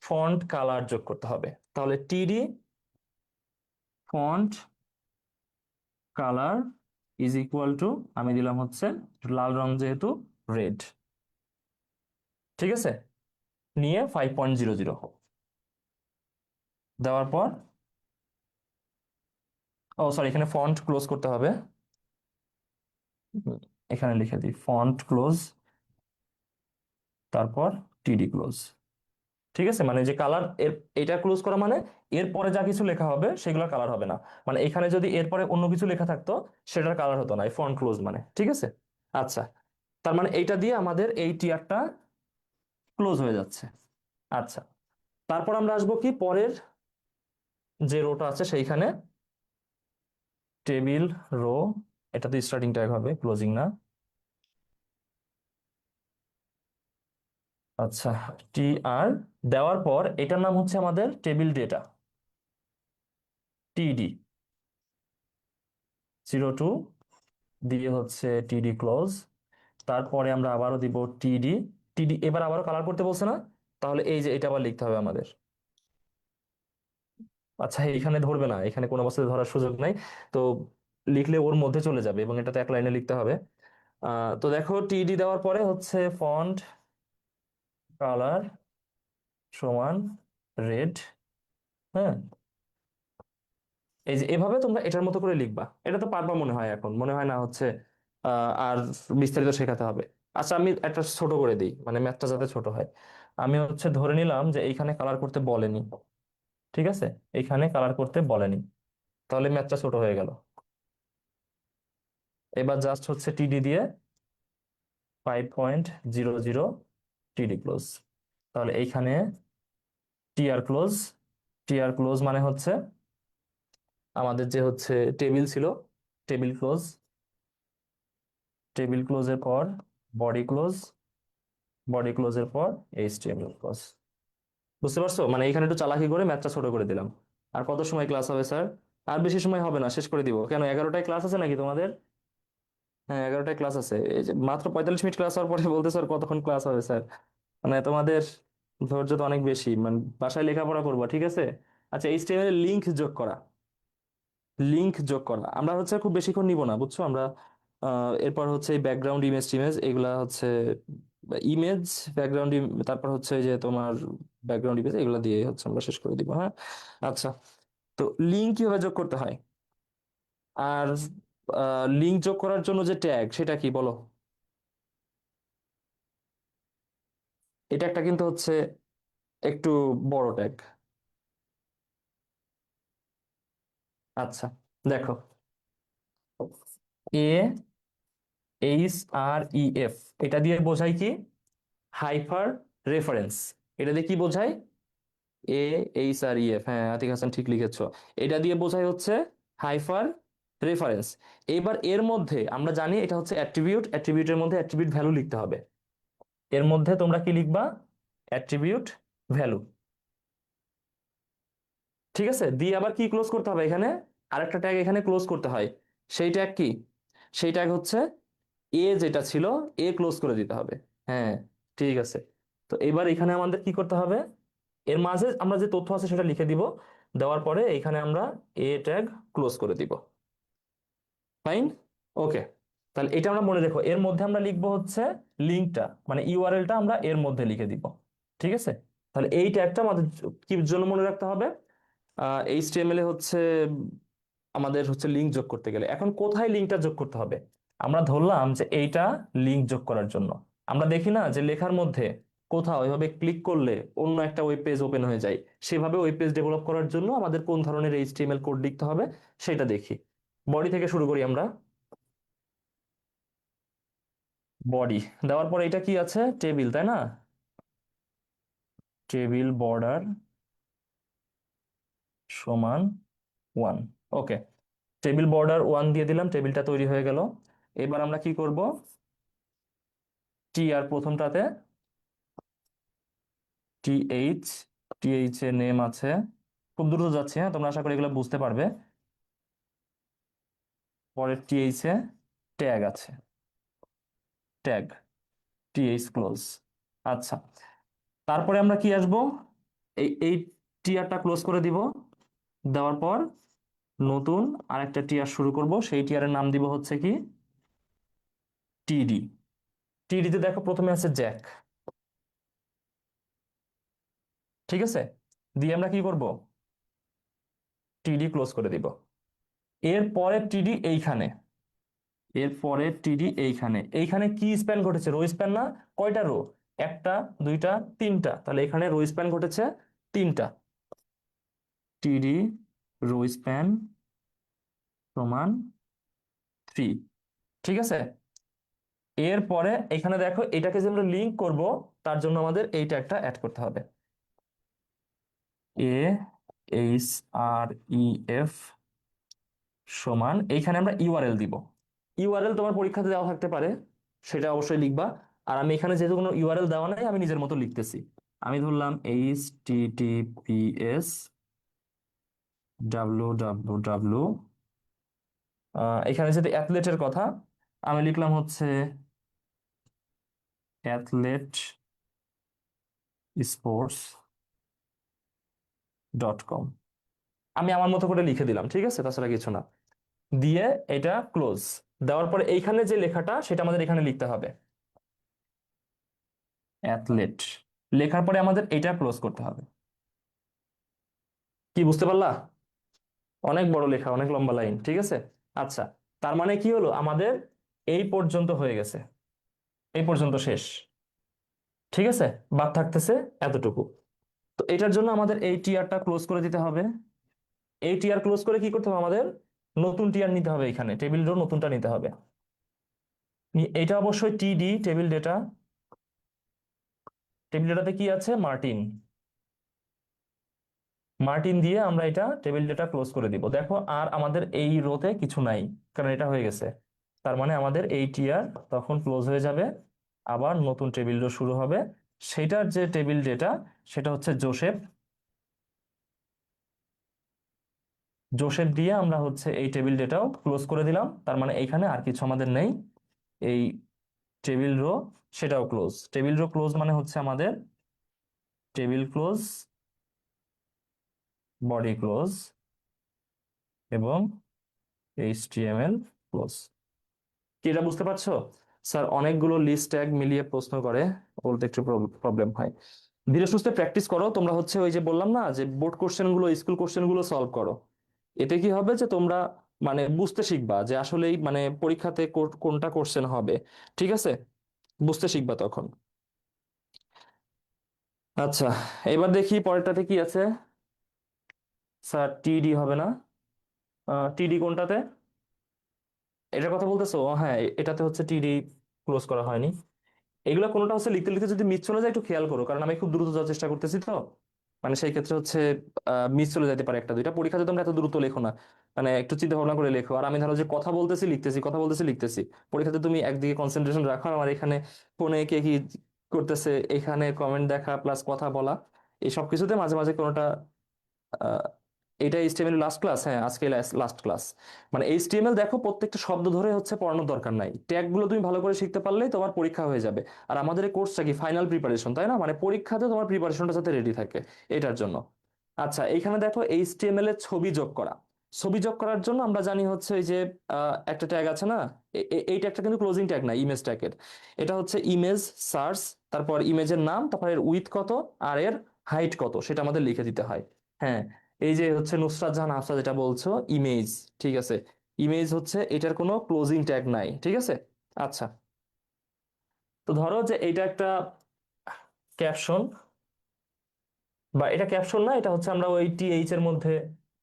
ফন্ট কালার যোগ করতে হবে। তাহলে TD font colour is equal to, আমি দিলাম হচ্ছে লাল রং যেহেতু, রেড। ঠিক আছে, নিয়ে 5.00 দেওয়ার পর, ও সরি, এখানে ফন্ট ক্লোজ করতে হবে। এখানে লিখে দিই ফন্ট ক্লোজ, তারপর TD ক্লোজ। ঠিক আছে, মানে যে কালার এর, এটা ক্লোজ করা মানে এরপরে যা কিছু লেখা হবে সেগুলোর কালার হবে না। মানে এখানে যদি এরপরে অন্য কিছু লেখা থাকতো সেটার কালার হতো না, এই ফন্ট ক্লোজ মানে। ঠিক আছে, আচ্ছা, তার মানে এইটা দিয়ে আমাদের এই টিয়ারটা ক্লোজ হয়ে যাচ্ছে। আচ্ছা, তারপর আমরা আসবো কি পরের যে রোটা আছে সেইখানে, টেবিল রো, এটা তো স্টার্টিং ট্যাগ হবে, ক্লোজিং না। আচ্ছা, TR দেওয়ার পর এটার নাম হচ্ছে আমাদের টেবিল ডেটা, TD 02 দিয়ে হচ্ছে TD ক্লোজ। তারপরে আমরা আবারও দিব TD। TD এবার আবারও কালার করতে বলছে না, তাহলে এই যে এটা আবার লিখতে হবে আমাদের। আচ্ছা, এখানে ধরবে না, এখানে কোনো অবস্থাতে ধরার সুযোগ নাই। তো লিখলে ওর মধ্যে চলে যাবে, এবং এটা তো এক লাইনে লিখতে হবে। তো দেখো, TD দেওয়ার পরে হচ্ছে ফন্ট কালার সমান রেড। হ্যাঁ, এই যে এভাবে তোমরা এটার মতো করে লিখবা। এটা তো পারবা মনে হয়, এখন মনে হয় না হচ্ছে আর বিস্তারিত শেখাতে হবে। আচ্ছা, আমি একটা ছোট করে দিই, মানে ম্যাথটা যাতে ছোট হয়। আমি হচ্ছে ধরে নিলাম যে এইখানে কালার করতে বলেনি। ঠিক আছে, এইখানে কালার করতে বলেনি, তাহলে ম্যাথটা ছোট হয়ে গেল। এবার জাস্ট হচ্ছে TD দিয়ে 5.00 TD ক্লোজ। তাহলে এইখানে TR ক্লোজ। TR ক্লোজ মানে হচ্ছে আমাদের যে হচ্ছে টেবিল ছিল, টেবিল ক্লোজ। টেবিল ক্লোজের পর বডি ক্লোজ, বডি ক্লোজের পর HTML ক্লোজ। বুঝতে পারছো? মানে এখানে একটু চালাকি করে ম্যাথটা ছোট করে দিলাম। আর কত সময় ক্লাস হবে স্যার? আর বেশি সময় হবে না, শেষ করে দিব। কেন, 11টায় ক্লাস আছে নাকি তোমাদের? হ্যাঁ, 11টায় ক্লাস আছে। এই যে মাত্র 45 মিনিট ক্লাস হওয়ার পরে বলতে স্যার কতক্ষণ ক্লাস হবে স্যার? মানে তোমাদের ধৈর্য তো অনেক বেশি, মানে বাসায় লেখাপড়া করবা, ঠিক আছে? আচ্ছা, HTML এর লিংক যোগ করা, লিংক যোগ করা আমরা হচ্ছে খুব বেশিক্ষণ নিব না, বুঝছো? আমরা এরপর হচ্ছে ব্যাকগ্রাউন্ড ইমেজ টিমেজ এগুলা হচ্ছে ইমেজ, ব্যাকগ্রাউন্ড, তারপর হচ্ছে যে তোমার ব্যাকগ্রাউন্ড ইমেজ, এগুলো দিয়ে হচ্ছে আমরা শেষ করে দিব। হ্যাঁ, আচ্ছা। তো লিঙ্ক কিভাবে যোগ করতে হয়? আর লিঙ্ক যোগ করার জন্য যে ট্যাগ, সেটা কি বলো? এটা একটা কিন্তু হচ্ছে একটু বড় ট্যাগ। আচ্ছা, দেখো, AHREF, এটা দিয়ে বোঝায় কি? Hyper reference. এটা দিয়ে কি বোঝায়? AHREF, হ্যাঁ আতিক হাসান ঠিক লিখেছো। এটা দিয়ে বোঝায় হচ্ছে হাইপার রেফারেন্স। এবার এর মধ্যে আমরা জানি এটা হচ্ছে অ্যাট্রিবিউট, অ্যাট্রিবিউটের মধ্যে অ্যাট্রিবিউট ভ্যালু লিখতে হবে। এর মধ্যে তোমরা কি লিখবা? Attribute value. ঠিক আছে, দিয়ে আবার কি ক্লোজ করতে হবে এখানে? আরেকটা ট্যাগ এখানে ক্লোজ করতে হয়। সেই ট্যাগ কি? সেই ট্যাগ হচ্ছে যেটা ছিল, ক্লোজ করে দিতে হবে। হ্যাঁ, ঠিক আছে। তো এবার এখানে আমাদের কি করতে হবে? এর মাঝে আমরা যে তথ্য আছে সেটা লিখে দিব। দেওয়ার পরে এখানে আমরা ট্যাগ ক্লোজ করে দিব। ফাইন, ওকে। তাহলে এটা আমরা মনে রেখো, এর মধ্যে আমরা লিখবো হচ্ছে লিঙ্কটা, মানে ইউআরএলটা আমরা এর মধ্যে লিখে দিব। ঠিক আছে। তাহলে এই ট্যাগটা আমাদের কি জন্য মনে রাখতে হবে? এইচটিএমএল এ হচ্ছে আমাদের হচ্ছে লিঙ্ক যোগ করতে গেলে এখন কোথায় লিঙ্কটা যোগ করতে হবে? আমরা ধরলাম যে এইটা লিঙ্ক যোগ করার জন্য। আমরা দেখি না যে লেখার মধ্যে কোথাও এভাবে ক্লিক করলে অন্য একটা ওয়েব পেজ ওপেন হয়ে যায়। সেভাবে ওয়েব পেজ ডেভেলপ করার জন্য আমাদের কোন ধরনের এইচটিএমএল কোড লিখতে হবে সেটা দেখি। বডি থেকে শুরু করি আমরা। বডি দেওয়ার পরে এটা কি আছে? টেবিল, তাই না? টেবিল বর্ডার সমান 1। ওকে, টেবিল বর্ডার 1 দিয়ে দিলাম, টেবিলটা তৈরি হয়ে গেল। এবার আমরা কি করব? টি আর প্রথমটাতে টিএইচ, টিএইচ এর নেম আছে। খুব দ্রুত যাচ্ছে, হ্যাঁ তোমরা আশা করি এগুলো বুঝতে পারবে। পরের টিএইচ এ ট্যাগ আছে, ট্যাগ, টিএইচ ক্লোজ। আচ্ছা, তারপরে আমরা কি আসবো? এই টিআরটা ক্লোজ করে দিব। দেওয়ার পর নতুন আরেকটা টিআর শুরু করব, সেই টিআর এর নাম দিব হচ্ছে কি? টিডি। টিডিতে দেখো প্রথমে আছে জ্যাক। ঠিক আছে, দিয়ে আমরা কি করব? টিডি ক্লোজ করে দিব। এর পরের টিডি এইখানে, এর পরের টিডি এইখানে। এইখানে কি স্প্যান ঘটেছে? রো স্প্যান না? কয়টা রো? একটা, দুইটা, তিনটা। তাহলে এখানে রো স্প্যান ঘটেছে তিনটা। টিডি রো স্প্যান সমান 3। ঠিক আছে। এরপরে এখানে দেখো, এটাকে যে আমরা লিঙ্ক করব তার জন্য আমাদের এইটা একটা অ্যাড করতে হবে। AHREF সমান, এইখানে আমরা ইউআরএল দিব। ইউআরএল তোমার পরীক্ষাতে দেওয়া থাকতে পারে, সেটা অবশ্যই লিখবা। আর আমি এখানে যেহেতু কোনো ইউআরএল দেওয়া নাই, আমি নিজের মতো লিখতেছি। আমি ধরলাম HTTPS এখানে যেটা অ্যাথলেটের কথা, আমি লিখলাম হচ্ছে অ্যাথলেট sports.com। আমি আমার মতো করে লিখে দিলাম, ঠিক আছে, তাছাড়া কিছু না। দিয়ে এটা ক্লোজ। দেওয়ার পরে এইখানে যে লেখাটা সেটা আমাদের এখানে লিখতে হবে, অ্যাথলেট। লেখার পরে আমাদের এটা ক্লোজ করতে হবে। কি বুঝতে পারলা? অনেক বড় লেখা, অনেক লম্বা লাইন, ঠিক আছে। আচ্ছা, তার মানে কি হলো? আমাদের এই পর্যন্ত হয়ে গেছে, এই পর্যন্ত শেষ। ঠিক আছে, বাদ থাকতেছে এতটুকু। তো এটার জন্য আমাদের এই টিআরটা ক্লোজ করে দিতে হবে। এই টিআর ক্লোজ করে কি করতে হবে আমাদের? নতুন টিআর নিতে হবে, এখানে টেবিল রো নতুনটা নিতে হবে। এটা অবশ্যই টিডি, টেবিল ডেটা। টেবিল ডেটাতে কি আছে? মার্টিন। মার্টিন দিয়ে আমরা এটা টেবিল ডেটা ক্লোজ করে দিব। দেখো আর আমাদের এই রোতে কিছু নাই, কারণ এটা হয়ে গেছে। তার মানে আমাদের এই টিআর তখন ক্লোজ হয়ে যাবে, আবার নতুন টেবিল রো শুরু হবে। সেটার যে টেবিল ডেটা সেটা হচ্ছে জোসেফ। জোসেফ দিয়ে আমরা হচ্ছে এই টেবিল ডেটাও ক্লোজ করে দিলাম। তার মানে এইখানে আর কিছু আমাদের নেই। এই টেবিল রো সেটাও ক্লোজ। টেবিল রো ক্লোজ মানে হচ্ছে আমাদের টেবিল ক্লোজ, বডি ক্লোজ এবং এইচটিএমএল ক্লোজ। কি এটা বুঝতে পারছো? স্যার অনেকগুলো লিস্ট ট্যাগ মিলিয়ে প্রশ্ন করে, বলতে একটু প্রবলেম হয়। ধীরে সুস্থে প্র্যাকটিস করো তোমরা, হচ্ছে ওই যে বললাম না যে বোর্ড কোশ্চেন গুলো, স্কুল কোশ্চেন গুলো সলভ করো। এতে কি হবে যে তোমরা মানে বুঝতে শিখবা যে আসলেই মানে পরীক্ষাতে কোনটা কোশ্চেন হবে। ঠিক আছে, বুঝতে শিখবা তখন। আচ্ছা, এবার দেখি পরেরটাতে কি আছে। স্যার টিডি হবে না? টিডি কোনটাতে? এটার কথা বলতেছো? হ্যাঁ, এটাতে হচ্ছে টিডি ক্লোজ করা হয়নি। এগুলো কোনোটা হচ্ছে লিখতে লিখতে যদি মিস চলে যায় একটু খেয়াল করো, কারণ আমি খুব দ্রুত যাওয়ার চেষ্টা করতেছি তো। মানে সেই ক্ষেত্রে হচ্ছে মিস চলে যেতে পারে একটা দুইটা। পরীক্ষাতে তোমরা এত দ্রুত লেখো না, মানে একটু চিন্তা ভাবনা করে লেখো। আর আমি ধরো যে কথা বলতেছি লিখতেছি, কথা বলতেছি লিখতেছি, পরীক্ষাতে তুমি একদিকে কনসেন্ট্রেশন রাখো, আর আমার এখানে ফোনে কে কি করতেছে, এখানে কমেন্ট দেখা প্লাস কথা বলা, এই সব কিছুতে মাঝে মাঝে কোনোটা আহ, এটা এইচটিএমএল লাস্ট ক্লাস, হ্যাঁ আজকে লাস্ট ক্লাস। মানে এইচটিএমএল দেখো প্রত্যেকটা শব্দ ধরে হচ্ছে পড়ানোর দরকার নাই, ট্যাগ গুলো তুমি ভালো করে শিখতে পারলেই তোমার পরীক্ষা হয়ে যাবে। আর আমাদের এই কোর্সটা কি ফাইনাল প্রিপারেশন, তাই না? মানে পরীক্ষাতে তোমার প্রিপারেশনটা যাতে রেডি থাকে, এটার জন্য। আচ্ছা, এইখানে দেখো এইচটিএমএল এর ছবি যোগ করা। ছবি যোগ করার জন্য আমরা জানি হচ্ছে এই যে একটা ট্যাগ আছে না, এই ট্যাগটা কিন্তু ক্লোজিং ট্যাগ না, ইমেজ ট্যাগের। এটা হচ্ছে ইমেজ সার্চ, তারপর ইমেজের নাম, তারপর এর উইথ কত আর এর হাইট কত সেটা আমাদের লিখে দিতে হয়। হ্যাঁ, এই যে হচ্ছে নুসরাত জাহান আফসা যেটা বলছো ইমেজ, ঠিক আছে, ইমেজ হচ্ছে এটার কোনো ক্লোজিং ট্যাগ নাই, ঠিক আছে। আচ্ছা, তো ধরো যে এটা একটা ক্যাপশন, বা এটা ক্যাপশন না, এটা হচ্ছে আমরা ওই টিএইচ এর মধ্যে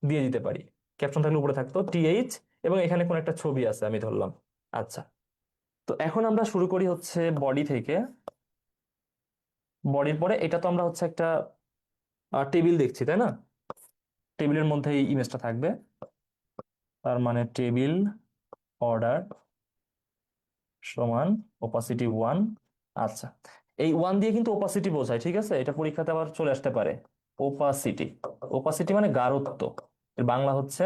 দিয়ে দিতে পারি। ক্যাপশন থাকলে উপরে থাকতো টিএইচ, এবং এখানে কোন একটা ছবি আছে আমি ধরলাম। আচ্ছা, তো এখন আমরা শুরু করি হচ্ছে বডি থেকে। বডির পরে এটা তো আমরা হচ্ছে একটা টেবিল দেখছি, তাই না? টেবিলের মধ্যে এই ইমেজটা থাকবে, তার মানে টেবিল অর্ডার সমান ওপাসিটি 1। আচ্ছা, এই 1 দিয়ে কিন্তু ওপাসিটি বোঝায়, ঠিক আছে, এটা পরীক্ষাতে আবার চলে আসতে পারে। ওপাসিটি, ওপাসিটি মানে গাঢ়ত্ব, এর বাংলা হচ্ছে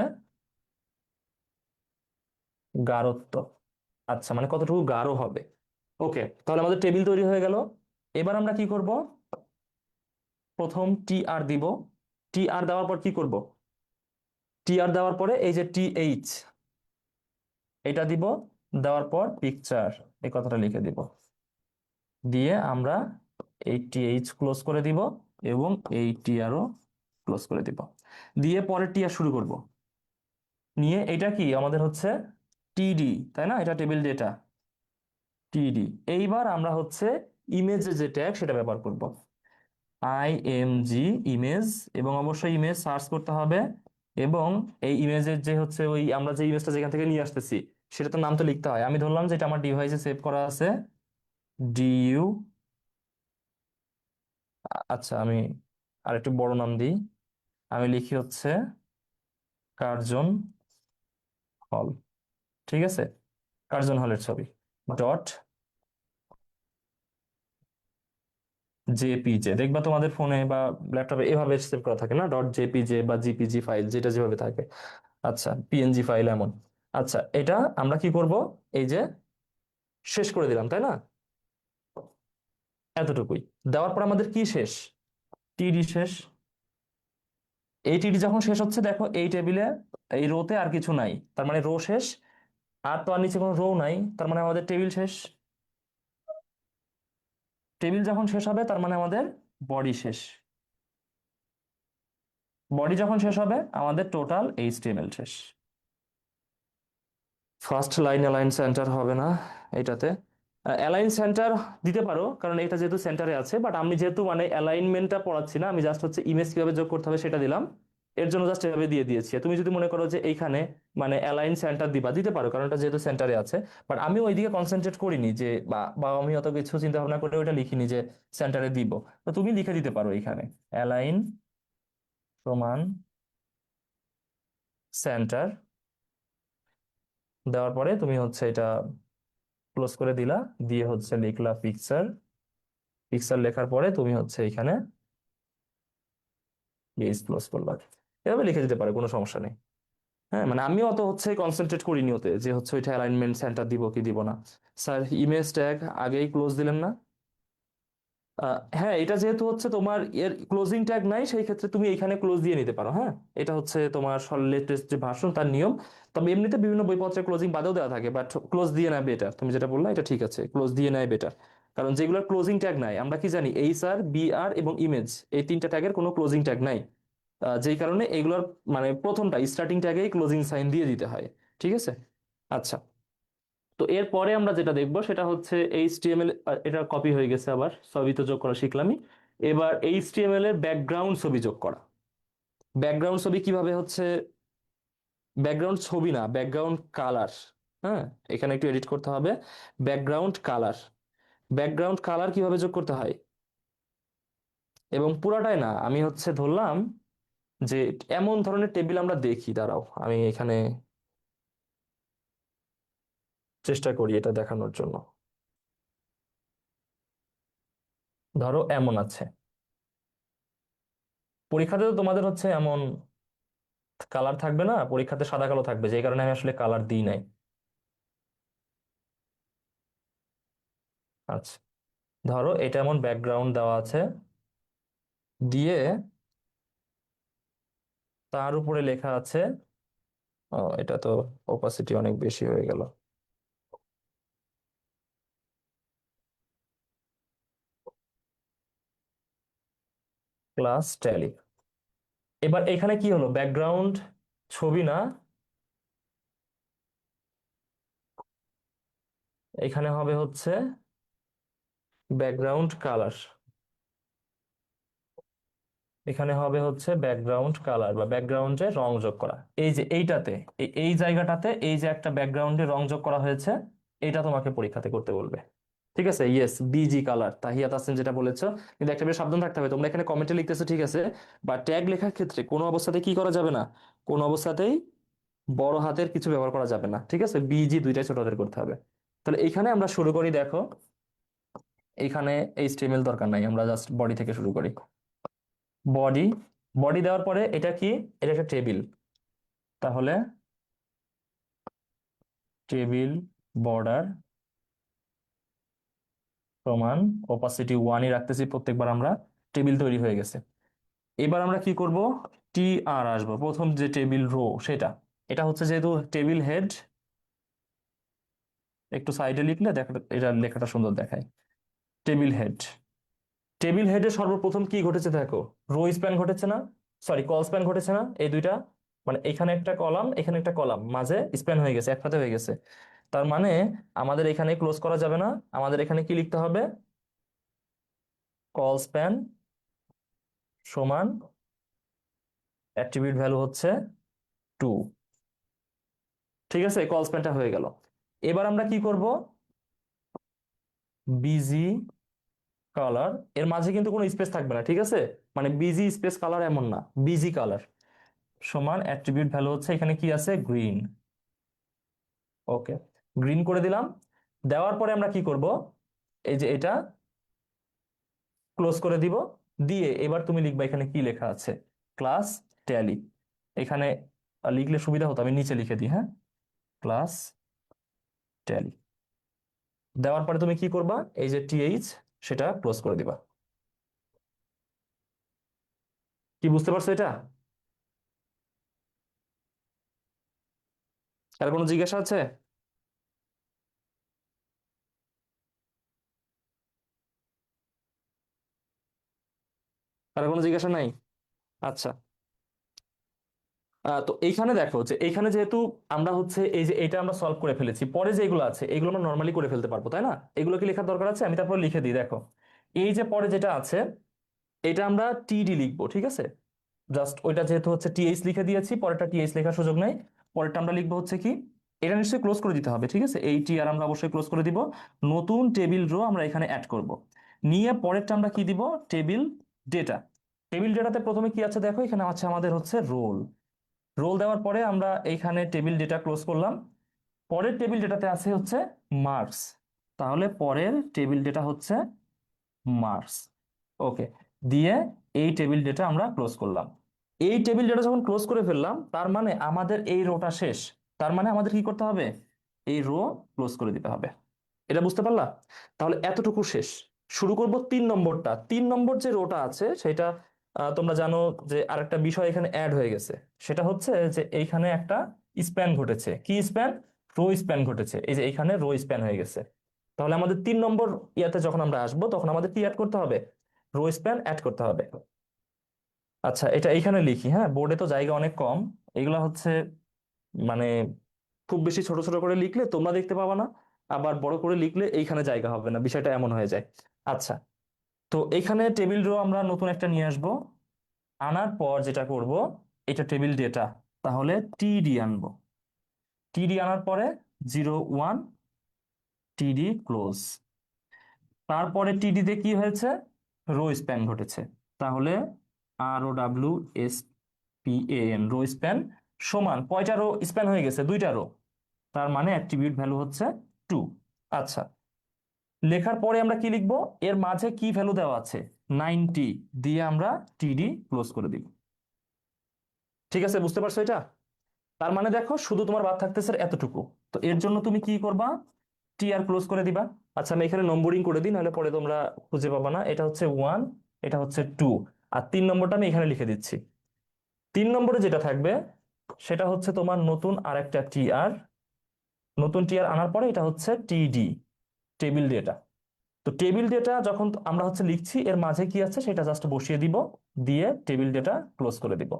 গাঢ়ত্ব। আচ্ছা, মানে কতটুকু গাঢ় হবে। ওকে, তাহলে আমাদের টেবিল তৈরি হয়ে গেল। এবার আমরা কি করব? প্রথম টি আর দিব। টি আর দেওয়ার পর কি করব? টি আর দেওয়ার পরে এই যে টি এইচ, এটা দিব। দেওয়ার পর পিকচার, এই কথাটা লিখে দিব। দিয়ে আমরা এই টি এইচ ক্লোজ করে দিব, এবং এই টি আরও ক্লোজ করে দিব। দিয়ে পরের টি আর শুরু করব। নিয়ে এটা কি আমাদের হচ্ছে টিডি, তাই না? এটা টেবিল ডেটা টিডি। এইবার আমরা হচ্ছে ইমেজে যে ট্যাগ সেটা ব্যবহার করব, আইএমজি ইমেজ, এবং অবশ্যই ইমেজ সার্চ করতে হবে। এবং এই ইমেজের যে হচ্ছে ওই আমরা যে ইমেজটা যেখান থেকে নিয়ে আসতেছি সেটা তো নাম তো লিখতে হয়। আমি ধরলাম যে এটা আমার ডিভাইসে সেভ করা আছে, ডিইউ। আচ্ছা, আমি আর একটু বড় নাম দিই। আমি লিখি হচ্ছে কার্জন হল, ঠিক আছে, কার্জন হলের ছবি ডট জেপিজে। দেখবা তোমাদের ফোনে বা ল্যাপটপে এভাবে সেভ করা থাকে না, ডট জেপিজে বা জিপিজি ফাইল, যেটা যেভাবে থাকে। আচ্ছা, পিএনজি ফাইল এমন। আচ্ছা, এটা আমরা কি করব? এই যে শেষ করে দিলাম, তাই না? এতটুকুই দেওয়ার পর আমাদের কি শেষ? টিডি শেষ। এই টিডি যখন শেষ হচ্ছে দেখো এই টেবিলে এই রোতে আর কিছু নাই, তার মানে রো শেষ। আর তো আর নিচে কোনো রো নাই, তার মানে আমাদের টেবিল শেষ। টেবিল যখন শেষ হবে তার মানে আমাদের বডি শেষ। বডি যখন শেষ হবে আমাদের টোটাল এইচটিএমএল শেষ। ফার্স্ট লাইন অ্যালাইন সেন্টার হবে না এটাতে। অ্যালাইন সেন্টার দিতে পারো, কারণ এটা যেহেতু সেন্টারে আছে, বাট আমি যেহেতু মানে অ্যালাইনমেন্টটা পড়াচ্ছি না, আমি জাস্ট হচ্ছে ইমেজ কিভাবে যোগ করতে হবে সেটা দিলাম। এর জন্য জাস্ট এভাবে দিয়ে দিয়েছি। তুমি যদি মনে করো যে এইখানে মানে অ্যালাইন সেন্টার দিবা, দিতে পারো, কারণ এটা যেহেতু সেন্টারে আছে। বাট আমি ওইদিকে কনসেন্ট্রেট করিনি যে, বা আমি অত কিছু চিন্তা ভাবনা করে ওইটা লিখিনি যে সেন্টারে দিব। তো তুমি লিখে দিতে পারো এখানে অ্যালাইন সমান সেন্টার। দেওয়ার পরে তুমি হচ্ছে এটা ক্লোজ করে দিলা, দিয়ে হচ্ছে লিখলা পিকচার। পিক্সেল লেখার পরে তুমি হচ্ছে এখানে বেস ক্লোজ করলা। এভাবে লিখে দিতে পারে, কোনো সমস্যা নেই। হ্যাঁ, মানে আমি অত হচ্ছে কনসেন্ট্রেট করিনি ওতে যে হচ্ছে ওইটা অ্যালাইনমেন্ট সেন্টার দিব কি দিব না। স্যার ইমেজ ট্যাগ আগেই ক্লোজ দিলেন না? হ্যাঁ, এটা যেহেতু হচ্ছে তোমার এর ক্লোজিং ট্যাগ নাই, সেই ক্ষেত্রে তুমি এখানে ক্লোজ দিয়ে নিতে পারো। হ্যাঁ, এটা হচ্ছে তোমার লেটেস্ট যে ভার্সন তার নিয়ম। তবে এমনিতে বিভিন্ন বইপত্রে ক্লোজিং বাদেও দেওয়া থাকে, বাট ক্লোজ দিয়ে নেয় বেটার। তুমি যেটা বললা এটা ঠিক আছে, ক্লোজ দিয়ে নেয় বেটার। কারণ যেগুলোর ক্লোজিং ট্যাগ নাই, আমরা কি জানি এইচআর, বিআর এবং ইমেজ, এই তিনটা ট্যাগের কোনো ক্লোজিং ট্যাগ নাই। যেই কারণে এগুলোর মানে প্রথমটা স্টার্টিং ট্যাগেই ক্লোজিং সাইন দিয়ে দিতে হয়। ঠিক আছে। আচ্ছা, তো এরপরে আমরা যেটা দেখবো সেটা হচ্ছে এইচটিএমএল। এটা কপি হয়ে গেছে, আবার ছবি তো যোগ করা শিখলামই। এবার এইচটিএমএল এর ব্যাকগ্রাউন্ড ছবি যোগ করা। ব্যাকগ্রাউন্ড ছবি কিভাবে হচ্ছে, ব্যাকগ্রাউন্ড ছবি না, ব্যাকগ্রাউন্ড কালার। হ্যাঁ, এখানে একটু এডিট করতে হবে। ব্যাকগ্রাউন্ড কালার, ব্যাকগ্রাউন্ড কালার কিভাবে যোগ করতে হয়, এবং পুরাটাই না, আমি হচ্ছে ধরলাম যে এমন ধরনের টেবিল আমরা দেখি, দাঁড়াও আমি এখানে চেষ্টা করি এটা দেখানোর জন্য। ধরো এমন আছে, পরীক্ষাতে তো তোমাদের হচ্ছে এমন কালার থাকবে না, পরীক্ষাতে সাদা কালো থাকবে, যে কারণে আমি আসলে কালার দিই নাই। আচ্ছা, ধরো এটা এমন ব্যাকগ্রাউন্ড দেওয়া আছে, দিয়ে তার উপরে লেখা আছে, ও এটা তো ওপাসিটি অনেক বেশি হয়ে গেল, ক্লাস ট্যালি। এবার এখানে কি হলো, ব্যাকগ্রাউন্ড ছবি না, এখানে হবে হচ্ছে ব্যাকগ্রাউন্ড কালার। এখানে হবে হচ্ছে ব্যাকগ্রাউন্ড কালার বা ব্যাকগ্রাউন্ডে রং যোগ করা। এই যে এইটাতে, এই জায়গাটাতে এই যে একটা ব্যাকগ্রাউন্ডে রং যোগ করা হয়েছে, এটা তোমাকে পরীক্ষাতে করতে বলবে। ঠিক আছে, yes, busy colour, Tahiya Tasnim যেটা বলেছো। কিন্তু একটা বেশ সাবধান থাকতে হবে, তোমরা এখানে কমেন্টে লিখতেছো ঠিক আছে, বা ট্যাগ লেখার ক্ষেত্রে কোনো অবস্থাতে কি করা যাবে না, কোনো অবস্থাতেই বড় হাতের কিছু ব্যবহার করা যাবে না। ঠিক আছে, বিজি দুইটাই ছোট হাতের করতে হবে। তাহলে এইখানে আমরা শুরু করি, দেখো এইখানে এইচটিএমএল দরকার নাই, আমরা জাস্ট বডি থেকে শুরু করি। বডি, বডি দেওয়ার পরে এটা কি, এটা একটা টেবিল। তাহলে টেবিল বর্ডার সমান ওপাসিটি ওয়ানই রাখতেছি প্রত্যেকবার, আমরা টেবিল তৈরি হয়ে গেছে। এবার আমরা কি করব, টি আর আসবো প্রথম যে টেবিল রো সেটা। এটা হচ্ছে যেহেতু টেবিল হেড, একটু সাইডে লিখলে দেখা, এটা লেখাটা সুন্দর দেখায়। টেবিল হেড, টেবিল হেডে সর্বপ্রথম কি ঘটেছে দেখো, রো স্প্যান ঘটেছে না, সরি কল স্প্যান ঘটেছে না, এই দুইটা, মানে এখানে একটা কলাম এখানে একটা কলাম, মাঝে স্প্যান হয়ে গেছে, একসাথে হয়ে গেছে। তার মানে আমাদের এখানে ক্লোজ করা যাবে না, আমাদের এখানে কি লিখতে হবে, কল স্প্যান সমান অ্যাট্রিবিউট ভ্যালু হচ্ছে 2। ঠিক আছে, কল স্প্যানটা হয়ে গেল। এবার আমরা কি করব, বিজি কালার, এর মাঝে কিন্তু কোনো স্পেস থাকবে না। ঠিক আছে, মানে বিজি স্পেস কালার এমন না, বিজি কালার সমান অ্যাট্রিবিউট ভ্যালু হচ্ছে এখানে কি আছে, গ্রিন। ওকে, গ্রিন করে দিলাম। দেওয়ার পরে আমরা কি করব, এই যে এটা ক্লোজ করে দিব। দিয়ে এবার তুমি লিখবা এখানে কি লেখা আছে, ক্লাস ট্যালি। এখানে লিখলে সুবিধা হতো, আমি নিচে লিখে দিই, হ্যাঁ, ক্লাস ট্যালি। দেওয়ার পরে তুমি কি করবা, এই যে টিএইচ সেটা ক্লোজ করে দিবা। কি বুঝতে পারছো এটা? আর কোনো জিজ্ঞাসা আছে? আর কোনো জিজ্ঞাসা নাই? আচ্ছা, তো এইখানে দেখো যে এইখানে যেহেতু আমরা হচ্ছে এই যে এটা আমরা সলভ করে ফেলেছি, পরে যেগুলো আছে এগুলো আমরা নর্মালি করে ফেলতে পারবো, তাই না? এগুলো কি লেখার দরকার আছে? আমি তারপর লিখে দিই, দেখো এই যে পরে যেটা আছে এটা আমরা টিডি লিখবো। ঠিক আছে, জাস্ট ওইটা যেহেতু হচ্ছে টিএইচ লিখে দিয়েছি, পরেরটা টিএইচ লেখার সুযোগ নাই। পরেরটা আমরা লিখবো হচ্ছে কি, এটা নিশ্চয়ই ক্লোজ করে দিতে হবে। ঠিক আছে, এই টি আর আমরা অবশ্যই ক্লোজ করে দিব। নতুন টেবিল রো আমরা এখানে অ্যাড করব। নিয়ে পরেরটা আমরা কি দিব, টেবিল ডেটা। টেবিল ডেটাতে প্রথমে কি আছে দেখো, এখানে আছে আমাদের হচ্ছে রোল। রোল দেওয়ার পরে আমরা এইখানে টেবিল ডেটা ক্লোজ করলাম। পরের টেবিল ডেটাতে আছে হচ্ছে মার্কস। তাহলে পরের টেবিল ডেটা হচ্ছে মার্কস। ওকে, দিয়ে এই টেবিল ডেটা আমরা ক্লোজ করলাম। এই টেবিল ডেটা যখন ক্লোজ করে ফেললাম, তার মানে আমাদের এই রোটা শেষ। তার মানে আমাদের কি করতে হবে, এই রো ক্লোজ করে দিতে হবে। এটা বুঝতে পারলা? তাহলে এতটুকু শেষ। শুরু করব 3 নম্বরটা। 3 নম্বর যে রোটা আছে সেটা তোমরা জানো যে আরেকটা বিষয় এখানে অ্যাড হয়ে গেছে। সেটা হচ্ছে যে এইখানে একটা স্প্যান ঘটেছে। কি স্প্যান? রো স্প্যান ঘটেছে। এই যে এইখানে রো স্প্যান হয়ে গেছে। তাহলে আমাদের 3 নম্বর ইয়াতে যখন আমরা আসবো তখন আমাদের কি অ্যাড করতে হবে? রো স্প্যান অ্যাড করতে হবে। আচ্ছা, এটা এইখানে লিখি। হ্যাঁ, বোর্ডে তো জায়গা অনেক কম। এগুলা হচ্ছে মানে খুব বেশি ছোট ছোট করে লিখলে তোমরা দেখতে পাবা না, আবার বড় করে লিখলে এইখানে জায়গা হবে না, বিষয়টা এমন হয়ে যায়। আচ্ছা, তো এখানে টেবিল রো আমরা নতুন একটা নিয়ে আসব। আনার পর যেটা করব, এটা টেবিল ডেটা, তাহলে টিডি আনবো। টিডি আনার পরে 01 টিডি ক্লোজ। তারপরে টিডি তে কি হয়েছে? রো স্প্যান ঘটেছে। তাহলে R O W S P A N, row span সমান কয়টা রো স্প্যান হয়ে গেছে? 2টা রো। তার মানে অ্যাট্রিবিউট ভ্যালু হচ্ছে 2। আচ্ছা, লেখার পরে আমরা কি লিখবো? এর মাঝে কি ভ্যালু দেওয়া আছে? 90 দিয়ে আমরা টিডি ক্লোজ করে দিব। ঠিক আছে, বুঝতে পারছো এটা? তার মানে দেখো, শুধু তোমার বাদ থাকতেছে এতটুকু। তো এর জন্য তুমি কি করবা? টি আর ক্লোজ করে দিবা। আচ্ছা, আমি এখানে নম্বরিং করে দিই, নাহলে পরে তোমরা খুঁজে পাবা না। এটা হচ্ছে 1, এটা হচ্ছে 2, আর 3 নম্বরটা আমি এখানে লিখে দিচ্ছি। 3 নম্বরে যেটা থাকবে সেটা হচ্ছে তোমার নতুন আরেকটা টি আর। নতুন টি আর আনার পরে এটা হচ্ছে টিডি, টেবিল ডেটা। তো টেবিল ডেটা যখন আমরা হচ্ছে লিখছি, এর মাঝে কি আছে সেটা জাস্ট বসিয়ে দিব, দিয়ে টেবিল ডেটা ক্লোজ করে দিব।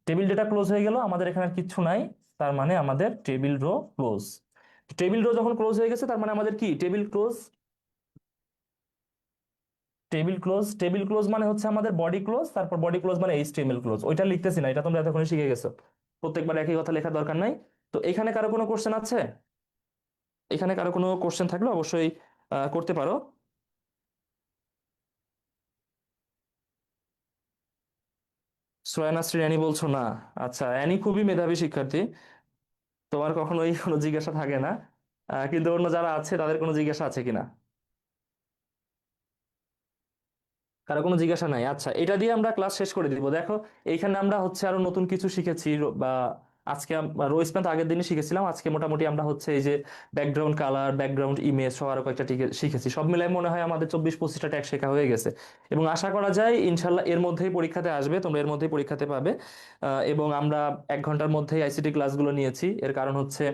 টেবিল ডেটা ক্লোজ হয়ে গেল, আমাদের এখানে আর কিচ্ছু নাই। তার মানে আমাদের table row close. Table row যখন ক্লোজ হয়ে গেছে তার মানে আমাদের কি? Table close. Table close, table close মানে হচ্ছে আমাদের বডি ক্লোজ, তারপর বডি ক্লোজ মানে এইচটিএমএল ক্লোজ। ওইটা লিখতেছি না, এটা তোমরা এতক্ষণ শিখে গেছো। প্রত্যেকবার একই কথা লেখার দরকার নাই। তো এখানে কারো কোনো কোশ্চেন আছে? এখানে কারো কোনো কোশ্চেন থাকলে অবশ্যই করতে পারো। সোয়ানা শ্রী অ্যানি বলছো না? আচ্ছা, অ্যানি খুবই মেধাবী শিক্ষার্থী, তোমার কখনোই কোনো জিজ্ঞাসা থাকে না। কিন্তু অন্য যারা আছে তাদের কোনো জিজ্ঞাসা আছে কিনা? কারো কোনো জিজ্ঞাসা নাই? আচ্ছা, এটা দিয়ে আমরা ক্লাস শেষ করে দিব। দেখো, এইখানে আমরা হচ্ছে আরো নতুন কিছু শিখেছি, বা আজকে রো স্প্যান তো আগের দিনই শিখেছিলাম। আজকে মোটামুটি আমরা হচ্ছে এই যে ব্যাকগ্রাউন্ড কালার, ব্যাকগ্রাউন্ড ইমেজ সহ আরো কয়েকটা শিখেছি। সব মিলাই মনে হয় আমাদের 24-25টা ট্যাগ শেখা হয়ে গেছে। এবং আশা করা যায় ইনশাল্লাহ এর মধ্যেই পরীক্ষাতে আসবে, তোমরা এর মধ্যেই পরীক্ষাতে পাবে। এবং আমরা 1 ঘন্টার মধ্যেই আইসিটি ক্লাসগুলো নিয়েছি। এর কারণ হচ্ছে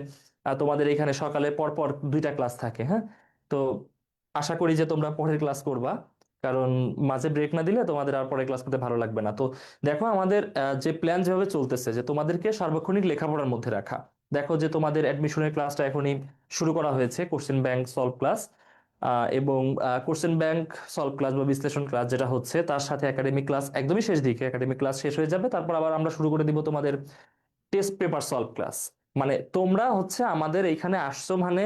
তোমাদের এখানে সকালে পরপর 2টা ক্লাস থাকে। হ্যাঁ, তো আশা করি যে তোমরা পরের ক্লাস করবা, কারণ মাঝে ব্রেক না দিলে তোমাদের আর পরে ক্লাস করতে ভালো লাগবে না। তো দেখো, আমাদের যে প্ল্যান যেভাবে চলতেছে যে তোমাদেরকে সার্বক্ষণিক লেখাপড়ার মধ্যে রাখা। দেখো যে তোমাদের অ্যাডমিশনের ক্লাসটা এখনই শুরু করা হয়েছে, কোশ্চেন ব্যাংক সলভ ক্লাস। এবং কোশ্চেন ব্যাংক সলভ ক্লাস বা বিশ্লেষণ ক্লাস যেটা হচ্ছে, তার সাথে একাডেমিক ক্লাস একদমই শেষ দিকে, একাডেমিক ক্লাস শেষ হয়ে যাবে, তারপর আবার আমরা শুরু করে দিব তোমাদের টেস্ট পেপার সলভ ক্লাস। মানে তোমরা হচ্ছে আমাদের এইখানে আসছো মানে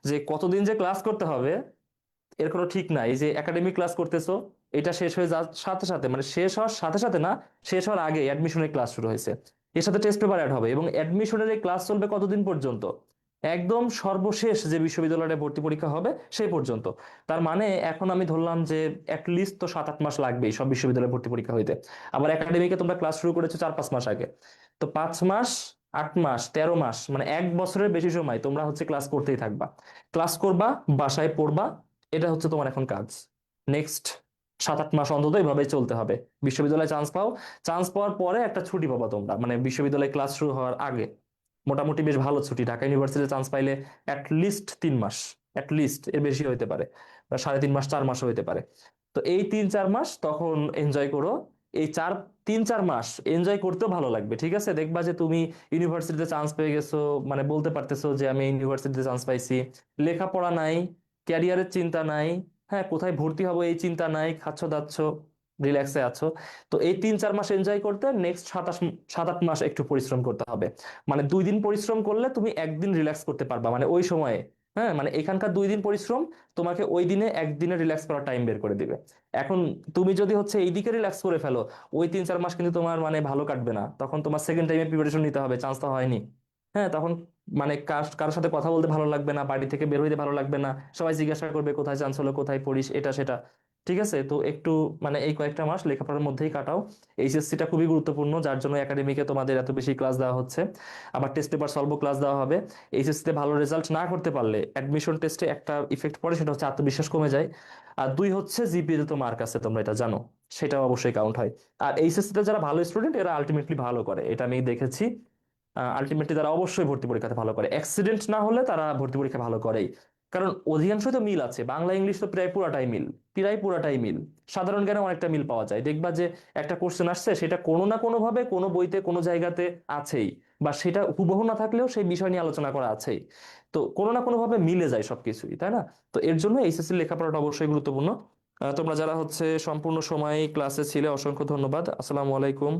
যে কতদিন যে ক্লাস করতে হবে এর কোনো ঠিক নাই। এই যে একাডেমিক ক্লাস করতেছো, এটা শেষ হয়ে যাওয়ার সাথে সাথে, মানে শেষ হওয়ার সাথে সাথে না, শেষ হওয়ার আগে অ্যাডমিশনের ক্লাস শুরু হয়েছে। এর সাথে টেস্ট পেপার অ্যাড হবে, এবং অ্যাডমিশনের এই ক্লাস চলবে কতদিন পর্যন্ত? একদম সর্বশেষ যে বিশ্ববিদ্যালয়ে ভর্তি পরীক্ষা হবে সেই পর্যন্ত। তার মানে এখন আমি ধরলাম যে লিস্ট তো 7-8 মাস লাগবেই সব বিশ্ববিদ্যালয়ে ভর্তি পরীক্ষা হইতে। আবার একাডেমিকে তোমরা ক্লাস শুরু করেছো 4-5 মাস আগে। তো 5 মাস, 8 মাস, 13 মাস, মানে 1 বছরের বেশি সময় তোমরা হচ্ছে ক্লাস করতেই থাকবা। ক্লাস করবা, বাসায় পড়বা, এটা হচ্ছে তোমার এখন কাজ। নেক্সট 7-8 মাস অন্তত এইভাবে চলতে হবে। বিশ্ববিদ্যালয়ে চান্স পাও, চান্স পাওয়ার পরে একটা ছুটি পাবা তোমরা, মানে বিশ্ববিদ্যালয়ে ক্লাস শুরু হওয়ার আগে মোটামুটি বেশ ভালো ছুটি। ঢাকা ইউনিভার্সিটিতে চান্স পাইলে লিস্ট 3 মাস, লিস্ট এর বেশি হইতে পারে, বা 3.5 মাস, 4 মাসও হইতে পারে। তো এই 3-4 মাস তখন এনজয় করো। এই 3-4 মাস এনজয় করতেও ভালো লাগবে। ঠিক আছে, দেখবা যে তুমি ইউনিভার্সিটিতে চান্স পেয়ে গেছো, মানে বলতে পারতেছো যে আমি ইউনিভার্সিটিতে চান্স পাইছি। লেখাপড়া নাই, ক্যারিয়ারের চিন্তা নাই, হ্যাঁ কোথায় ভর্তি হবো এই চিন্তা নাই, খাচ্ছ দাচ্ছ, রিল্যাক্সে আছো। তো এই 3-4 মাস এনজয় করতে নেক্সট 7-8 মাস একটু পরিশ্রম করতে হবে। মানে 2 দিন পরিশ্রম করলে তুমি একদিন রিল্যাক্স করতে পারবা, মানে ওই সময়ে। হ্যাঁ, মানে এখানকার 2 দিন পরিশ্রম তোমাকে ওই দিনে একদিনে রিল্যাক্স করার টাইম বের করে দিবে। এখন তুমি যদি হচ্ছে এইদিকে রিল্যাক্স করে ফেলো, ওই 3-4 মাস কিন্তু তোমার মানে ভালো কাটবে না। তখন তোমার সেকেন্ড টাইমে প্রিপারেশন নিতে হবে, চান্স তো হয়নি। হ্যাঁ, তখন মানে কারোর সাথে কথা বলতে ভালো লাগবে না, বাড়ি থেকে বের হইতে ভালো লাগবে না, সবাই জিজ্ঞাসা করবে কোথায় চান্স হলো, কোথায় পড়িস, এটা সেটা। ঠিক আছে, তো একটু মানে এই কয়েকটা মাস লেখাপড়ার মধ্যেই কাটাও। এইচএসসিটা খুবই গুরুত্বপূর্ণ, যার জন্য একাডেমিকে তোমাদের এত বেশি ক্লাস দেওয়া হচ্ছে। আবার টেস্ট পেপার সলভও ক্লাস দেওয়া হবে। এইচএসসিতে ভালো রেজাল্ট না করতে পারলে অ্যাডমিশন টেস্টে একটা ইফেক্ট পড়ে, সেটা হচ্ছে আত্মবিশ্বাস কমে যায়। আর দুই হচ্ছে জিপিএতে তো মার্ক আছে, তোমরা এটা জানো, সেটাও অবশ্যই কাউন্ট হয়। আর এইচএসসিতে যারা ভালো স্টুডেন্ট এরা আলটিমেটলি ভালো করে, এটা আমি দেখেছি। আলটিমেটলি তারা অবশ্যই ভর্তি পরীক্ষাতে ভালো করে, অ্যাক্সিডেন্ট না হলে তারা ভর্তি পরীক্ষা ভালো করেই। কারণ অধিকাংশই তো মিল আছে, বাংলা ইংলিশ তো প্রায় পুরাটাই মিল, প্রায় পুরাটাই মিল। সাধারণ জ্ঞানে অনেকটা মিল পাওয়া যায়, দেখবা যে একটা কোশ্চেন আসছে সেটা কোনো না কোনো ভাবে কোনো বইতে কোনো জায়গাতে আছেই, বা সেটা হুবহু না থাকলেও সেই বিষয় নিয়ে আলোচনা করা আছেই। তো কোনো না কোনো ভাবে মিলে যায় সবকিছুই, তাই না? তো এর জন্য এইচএসসি লেখাপড়াটা অবশ্যই গুরুত্বপূর্ণ। তোমরা যারা হচ্ছে সম্পূর্ণ সময় ক্লাসে ছিলে অসংখ্য ধন্যবাদ। আসসালামু আলাইকুম।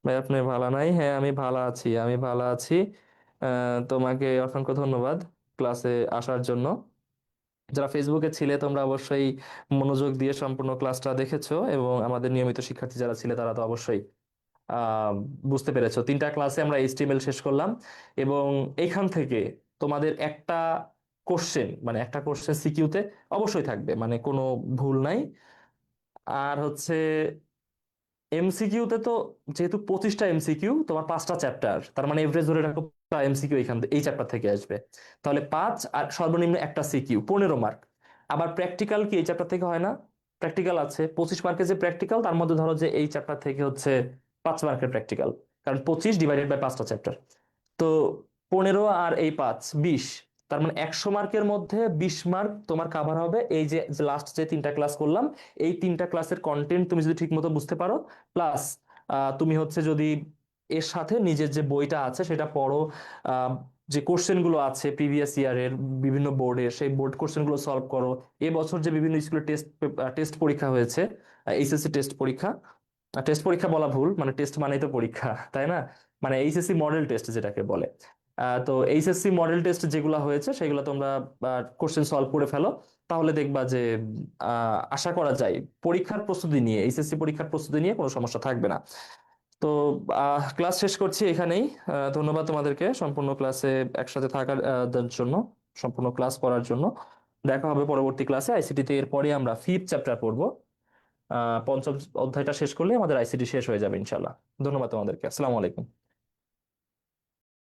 ভাই আপনি ভালো নাই? হ্যাঁ আমি ভালো আছি, আমি ভালো আছি। তোমাকে অসংখ্য ধন্যবাদ ক্লাসে আসার জন্য। যারা ফেসবুকে ছিলে তোমরা অবশ্যই মনোযোগ দিয়ে সম্পূর্ণ ক্লাসটা দেখেছো, এবং আমাদের নিয়মিত শিক্ষার্থী যারা ছিলে তারা তো অবশ্যই আহ বুঝতে পেরেছো। তিনটা ক্লাসে আমরা এইচটিএমএল শেষ করলাম, এবং এইখান থেকে তোমাদের একটা কোশ্চেন, মানে একটা কোশ্চেন সিকিউতে অবশ্যই থাকবে, মানে কোনো ভুল নাই। আর হচ্ছে এমসিকিউতে তো যেহেতু 25টা এমসিকিউ, তোমার 5টা চ্যাপ্টার, তার মানে এভারেজ ধরে রাখো এমসিকিউ এখান থেকে এই চ্যাপ্টার থেকে আসবে। তাহলে 5 আর সর্বনিম্ন একটা সিকিউ, 15 মার্ক। আবার প্র্যাকটিক্যাল কি এই চ্যাপ্টার থেকে হয় না? প্র্যাকটিক্যাল আছে 25 মার্কের, যে প্র্যাকটিক্যাল তার মধ্যে ধরো যে এই চ্যাপ্টার থেকে হচ্ছে 5 মার্কের প্র্যাকটিক্যাল, কারণ 25 ডিভাইডেড বাই 5টা চ্যাপ্টার। তো 15 আর এই 5, 20। তার মানে 100 মার্কের মধ্যে 20 মার্ক তোমার কাভার হবে এই যে লাস্ট যে তিনটা ক্লাস করলাম, এই তিনটা ক্লাসের কন্টেন্ট তুমি যদি ঠিক মতো বুঝতে পারো, প্লাস তুমি হচ্ছে যদি এর সাথে নিজের যে বইটা আছে সেটা পড়ো, আহ, যে কোশ্চেন গুলো আছে প্রিভিয়াস ইয়ারের বিভিন্ন বোর্ডের, সেই বোর্ড কোশ্চেন গুলো সলভ করো। এবছর যে বিভিন্ন স্কুলের টেস্ট টেস্ট পরীক্ষা হয়েছে, এইচএসসি টেস্ট পরীক্ষা, টেস্ট পরীক্ষা বলা ভুল, মানে টেস্ট মানেই তো পরীক্ষা, তাই না? মানে এইচএসসি মডেল টেস্ট যেটাকে বলে। তো এইচএসসি মডেল টেস্ট যেগুলো হয়েছে সেগুলো তোমরা কোশ্চেন সলভ করে ফেলো, তাহলে দেখবা যে আশা করা যায় পরীক্ষার প্রস্তুতি নিয়ে, এইচএসসি পরীক্ষার প্রস্তুতি নিয়ে কোনো সমস্যা থাকবে না। তো ক্লাস শেষ করছি এখানেই। ধন্যবাদ তোমাদেরকে সম্পূর্ণ ক্লাসে একসাথে থাকার জন্য, সম্পূর্ণ ক্লাস করার জন্য। দেখা হবে পরবর্তী ক্লাসে আইসিটিতে। এরপরে আমরা 5th চ্যাপ্টার পড়বো। পঞ্চম অধ্যায়টা শেষ করলে আমাদের আইসিটি শেষ হয়ে যাবে ইনশাল্লাহ। ধন্যবাদ তোমাদেরকে। আসসালামু আলাইকুম।